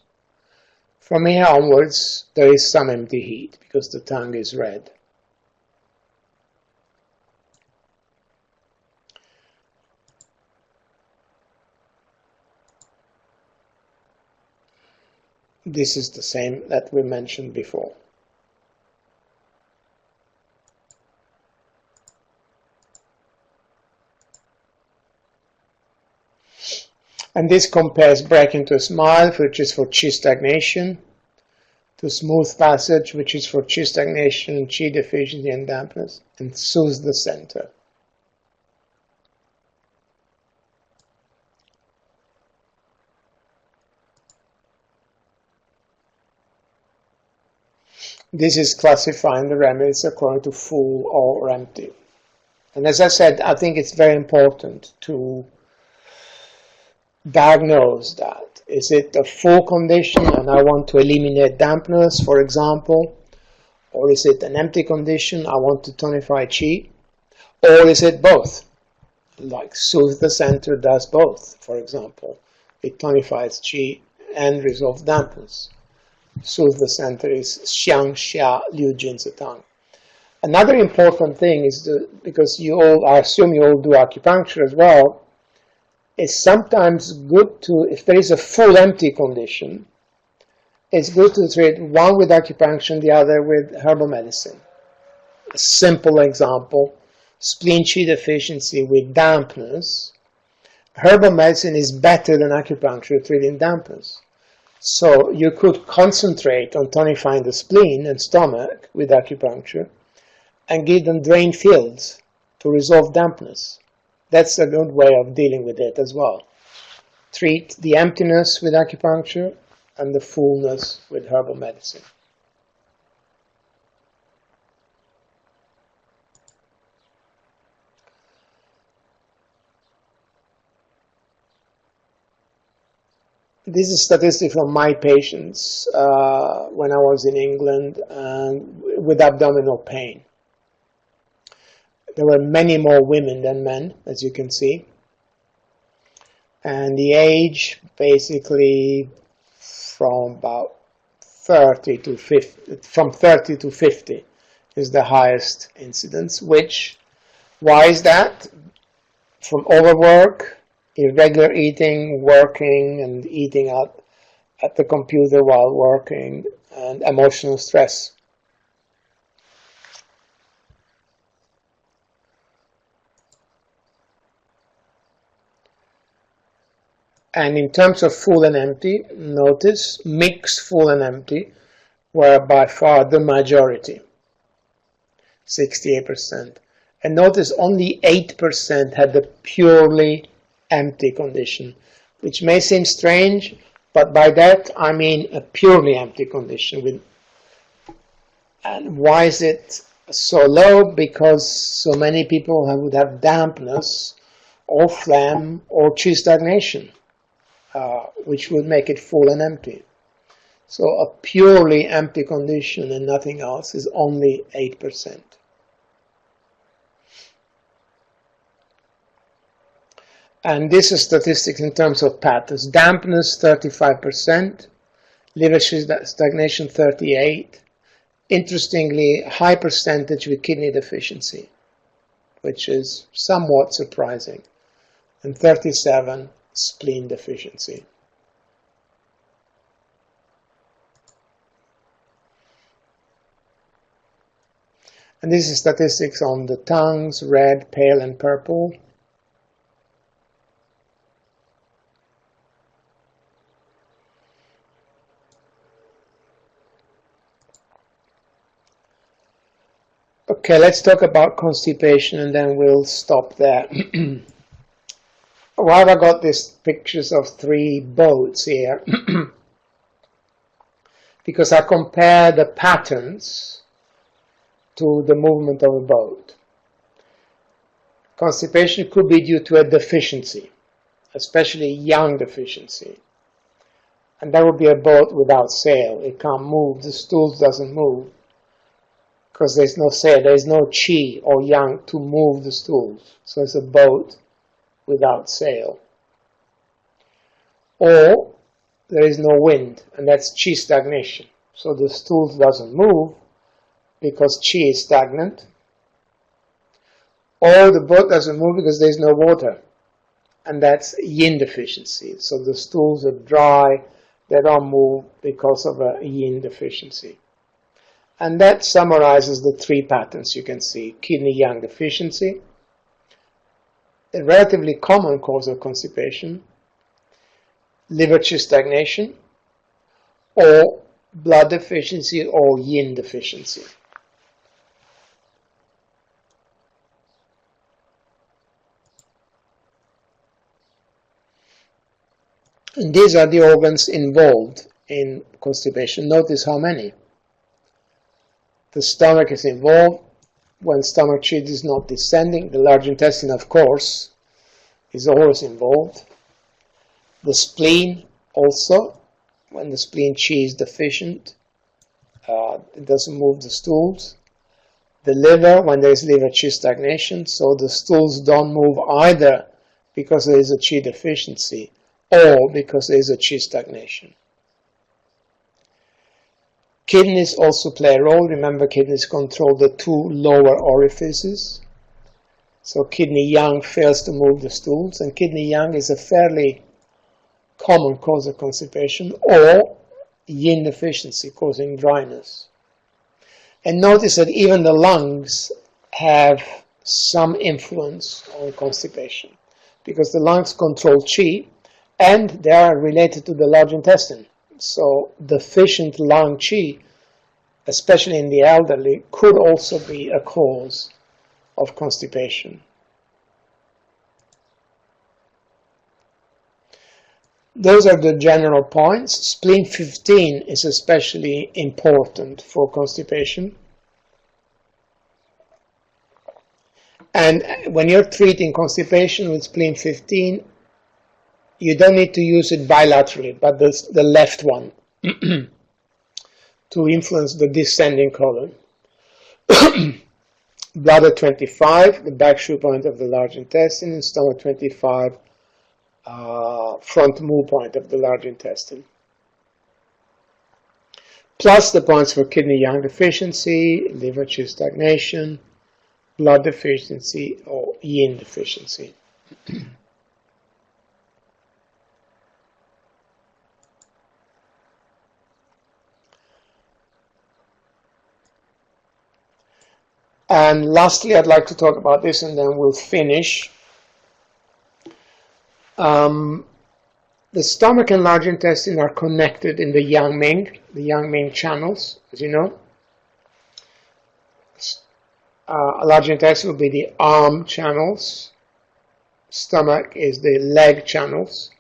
From here onwards, there is some empty heat because the tongue is red. This is the same that we mentioned before. And this compares breaking to a smile, which is for Qi stagnation, to smooth passage, which is for Qi stagnation, Qi deficiency and dampness, and soothe the center. This is classifying the remedies according to full or empty. And as I said, I think it's very important to diagnose that. Is it a full condition and I want to eliminate dampness, for example? Or is it an empty condition, I want to tonify Qi? Or is it both? Like soothe the center does both, for example. It tonifies Qi and resolves dampness. Soothe the center is Xiang Xia Liu Jin Tang. Another important thing is, because you all, I assume you all do acupuncture as well, it's sometimes good to, if there is a full empty condition, it's good to treat one with acupuncture and the other with herbal medicine. A simple example, spleen Qi deficiency with dampness. Herbal medicine is better than acupuncture treating dampness. So you could concentrate on tonifying the spleen and stomach with acupuncture and give them drain fields to resolve dampness. That's a good way of dealing with it as well. Treat the emptiness with acupuncture and the fullness with herbal medicine. This is statistic from my patients when I was in England and with abdominal pain. There were many more women than men, as you can see. And the age, basically, from about 30 to 50, from 30 to 50 is the highest incidence. Why is that? From overwork, irregular eating, working, and eating at the computer while working, and emotional stress. And in terms of full and empty, notice mixed full and empty were by far the majority, 68%. And notice only 8% had the purely empty condition, which may seem strange, but by that I mean a purely empty condition. And why is it so low? Because so many people would have dampness or phlegm or Qi stagnation, which would make it full and empty. So a purely empty condition and nothing else is only 8%. And this is statistics in terms of patterns. Dampness, 35%. Liver stagnation, 38%. Interestingly, high percentage with kidney deficiency, which is somewhat surprising. and 37 spleen deficiency. And this is statistics on the tongues, red, pale, and purple. Okay, let's talk about constipation and then we'll stop there. Why have I got these pictures of 3 boats here? Because I compare the patterns to the movement of a boat. Constipation could be due to a deficiency, especially young deficiency. And that would be a boat without sail. It can't move, the stools doesn't move. Because there's no sail, there's no chi or yang to move the stools. So it's a boat without sail. Or there is no wind, and that's chi stagnation. So the stools doesn't move because chi is stagnant. Or the boat doesn't move because there's no water, and that's yin deficiency. So the stools are dry, they don't move because of a yin deficiency. And that summarizes the 3 patterns you can see. Kidney yang deficiency, a relatively common cause of constipation, liver qi stagnation, or blood deficiency or yin deficiency. And these are the organs involved in constipation. Notice how many. The stomach is involved when stomach chi is not descending. The large intestine, of course, is always involved. The spleen also, when the spleen chi is deficient, it doesn't move the stools. The liver, when there is liver chi stagnation, so the stools don't move either because there is a chi deficiency or because there is a chi stagnation. Kidneys also play a role. Remember, kidneys control the 2 lower orifices. So kidney yang fails to move the stools, and kidney yang is a fairly common cause of constipation, or yin deficiency causing dryness. And notice that even the lungs have some influence on constipation, because the lungs control qi, and they are related to the large intestine. So deficient lung qi, especially in the elderly, could also be a cause of constipation. Those are the general points. Spleen 15 is especially important for constipation. And when you're treating constipation with spleen 15, you don't need to use it bilaterally, but the left one to influence the descending colon. Bladder 25, the back shoe point of the large intestine, and stomach 25, front moo point of the large intestine. Plus the points for kidney yang deficiency, liver qi stagnation, blood deficiency, or yin deficiency. And lastly, I'd like to talk about this, and then we'll finish. The stomach and large intestine are connected in the Yang Ming channels, as you know. Large intestine will be the arm channels. Stomach is the leg channels,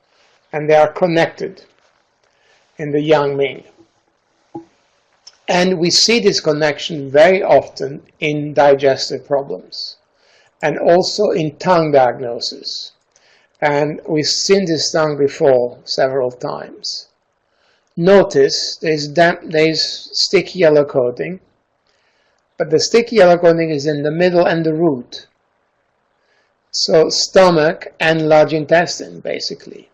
and they are connected in the Yang Ming. And we see this connection very often in digestive problems and also in tongue diagnosis. And we've seen this tongue before several times. Notice there's sticky yellow coating, but the sticky yellow coating is in the middle and the root. So stomach and large intestine, basically.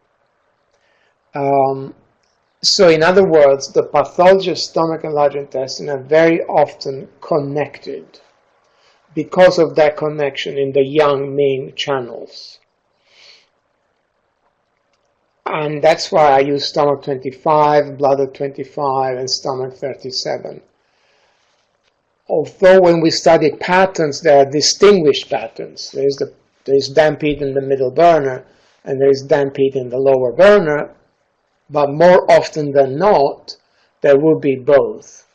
So in other words, the pathology of stomach and large intestine are very often connected because of that connection in the Yang Ming channels. And that's why I use stomach 25, bladder 25, and stomach 37. Although when we study patterns, there are distinguished patterns. There's damp heat in the middle burner, and there is damp heat in the lower burner, but more often than not, there will be both.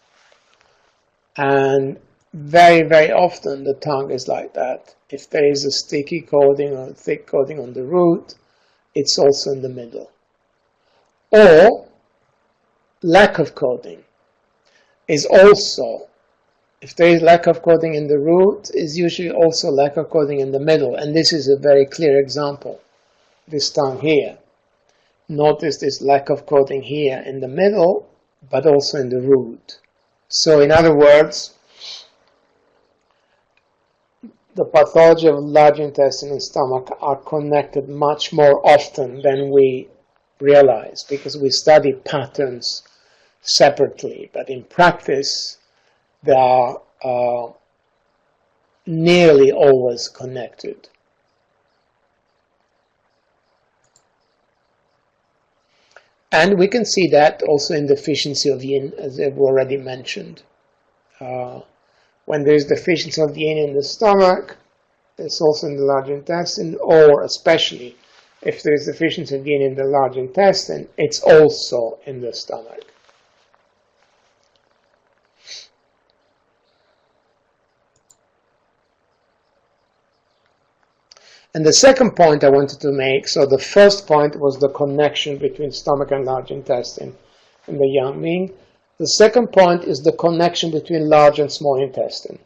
And very, very often the tongue is like that. If there is a sticky coating or a thick coating on the root, it's also in the middle. Or lack of coating is also, if there is lack of coating in the root, is usually also lack of coating in the middle. And this is a very clear example, this tongue here. Notice this lack of coating here in the middle, but also in the root. So in other words, the pathology of large intestine and stomach are connected much more often than we realize, because we study patterns separately, but in practice they are nearly always connected. And we can see that also in deficiency of yin, as I've already mentioned. When there is deficiency of yin in the stomach, it's also in the large intestine, or especially if there is deficiency of yin in the large intestine, it's also in the stomach. And the second point I wanted to make, so the first point was the connection between stomach and large intestine in the yang ming. The second point is the connection between large and small intestine.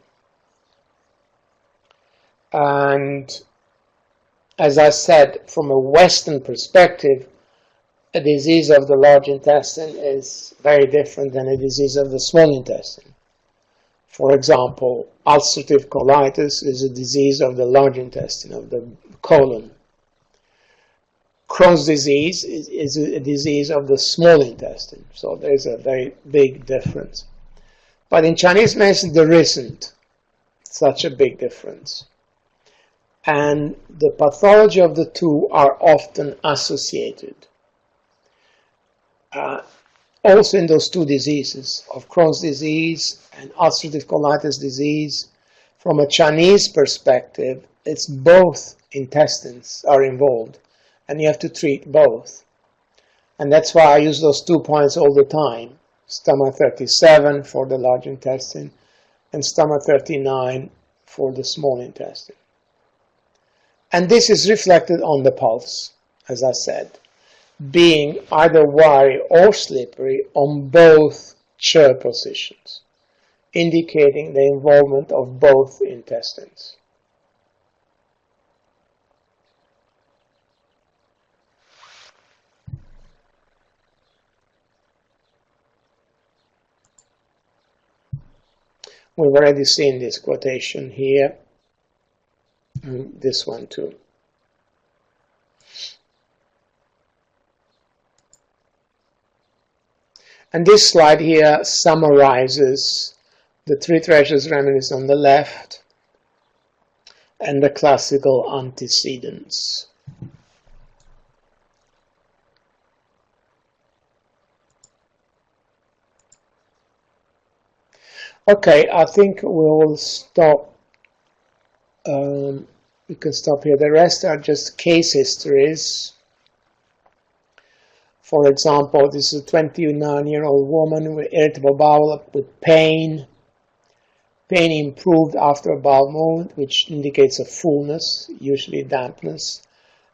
And as I said, from a Western perspective, a disease of the large intestine is very different than a disease of the small intestine. For example, ulcerative colitis is a disease of the large intestine, of the colon. Crohn's disease is a disease of the small intestine, so there's a very big difference. But in Chinese medicine, there isn't such a big difference. And the pathology of the two are often associated. Also in those two diseases, of Crohn's disease and ulcerative colitis disease, from a Chinese perspective, it's both intestines are involved, and you have to treat both. And that's why I use those 2 points all the time. Stomach 37 for the large intestine, and stomach 39 for the small intestine. And this is reflected on the pulse, as I said, being either wiry or slippery on both chair positions, indicating the involvement of both intestines. We've already seen this quotation here, and this one too. And this slide here summarizes the three treasures remedies on the left and the classical antecedents. Okay, I think we'll stop. We can stop here. The rest are just case histories. For example, this is a 29-year-old woman with irritable bowel with pain. Pain improved after a bowel movement, which indicates a fullness, usually dampness.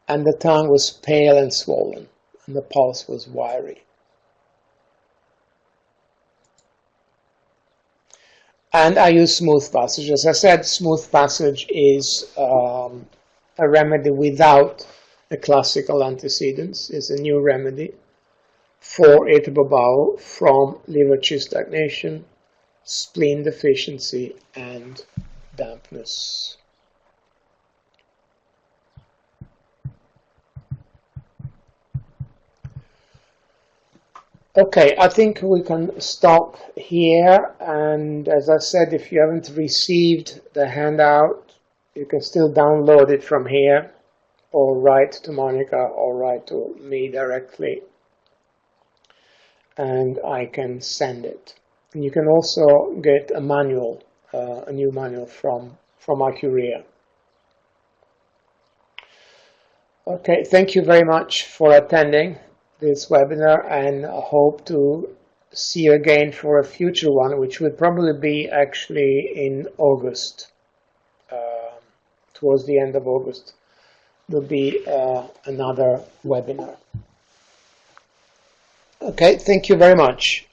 And the tongue was pale and swollen, and the pulse was wiry. And I use smooth passage. As I said, smooth passage is a remedy without the classical antecedents. It's a new remedy for irritable bowel from liver qi stagnation, spleen deficiency, and dampness. Okay, I think we can stop here, and as I said, if you haven't received the handout, you can still download it from here, or write to Monica or write to me directly, and I can send it. And you can also get a manual, a new manual from Acurea. Okay, thank you very much for attending this webinar, and I hope to see you again for a future one, which will probably be actually in August, towards the end of August. There'll be another webinar. Okay, thank you very much.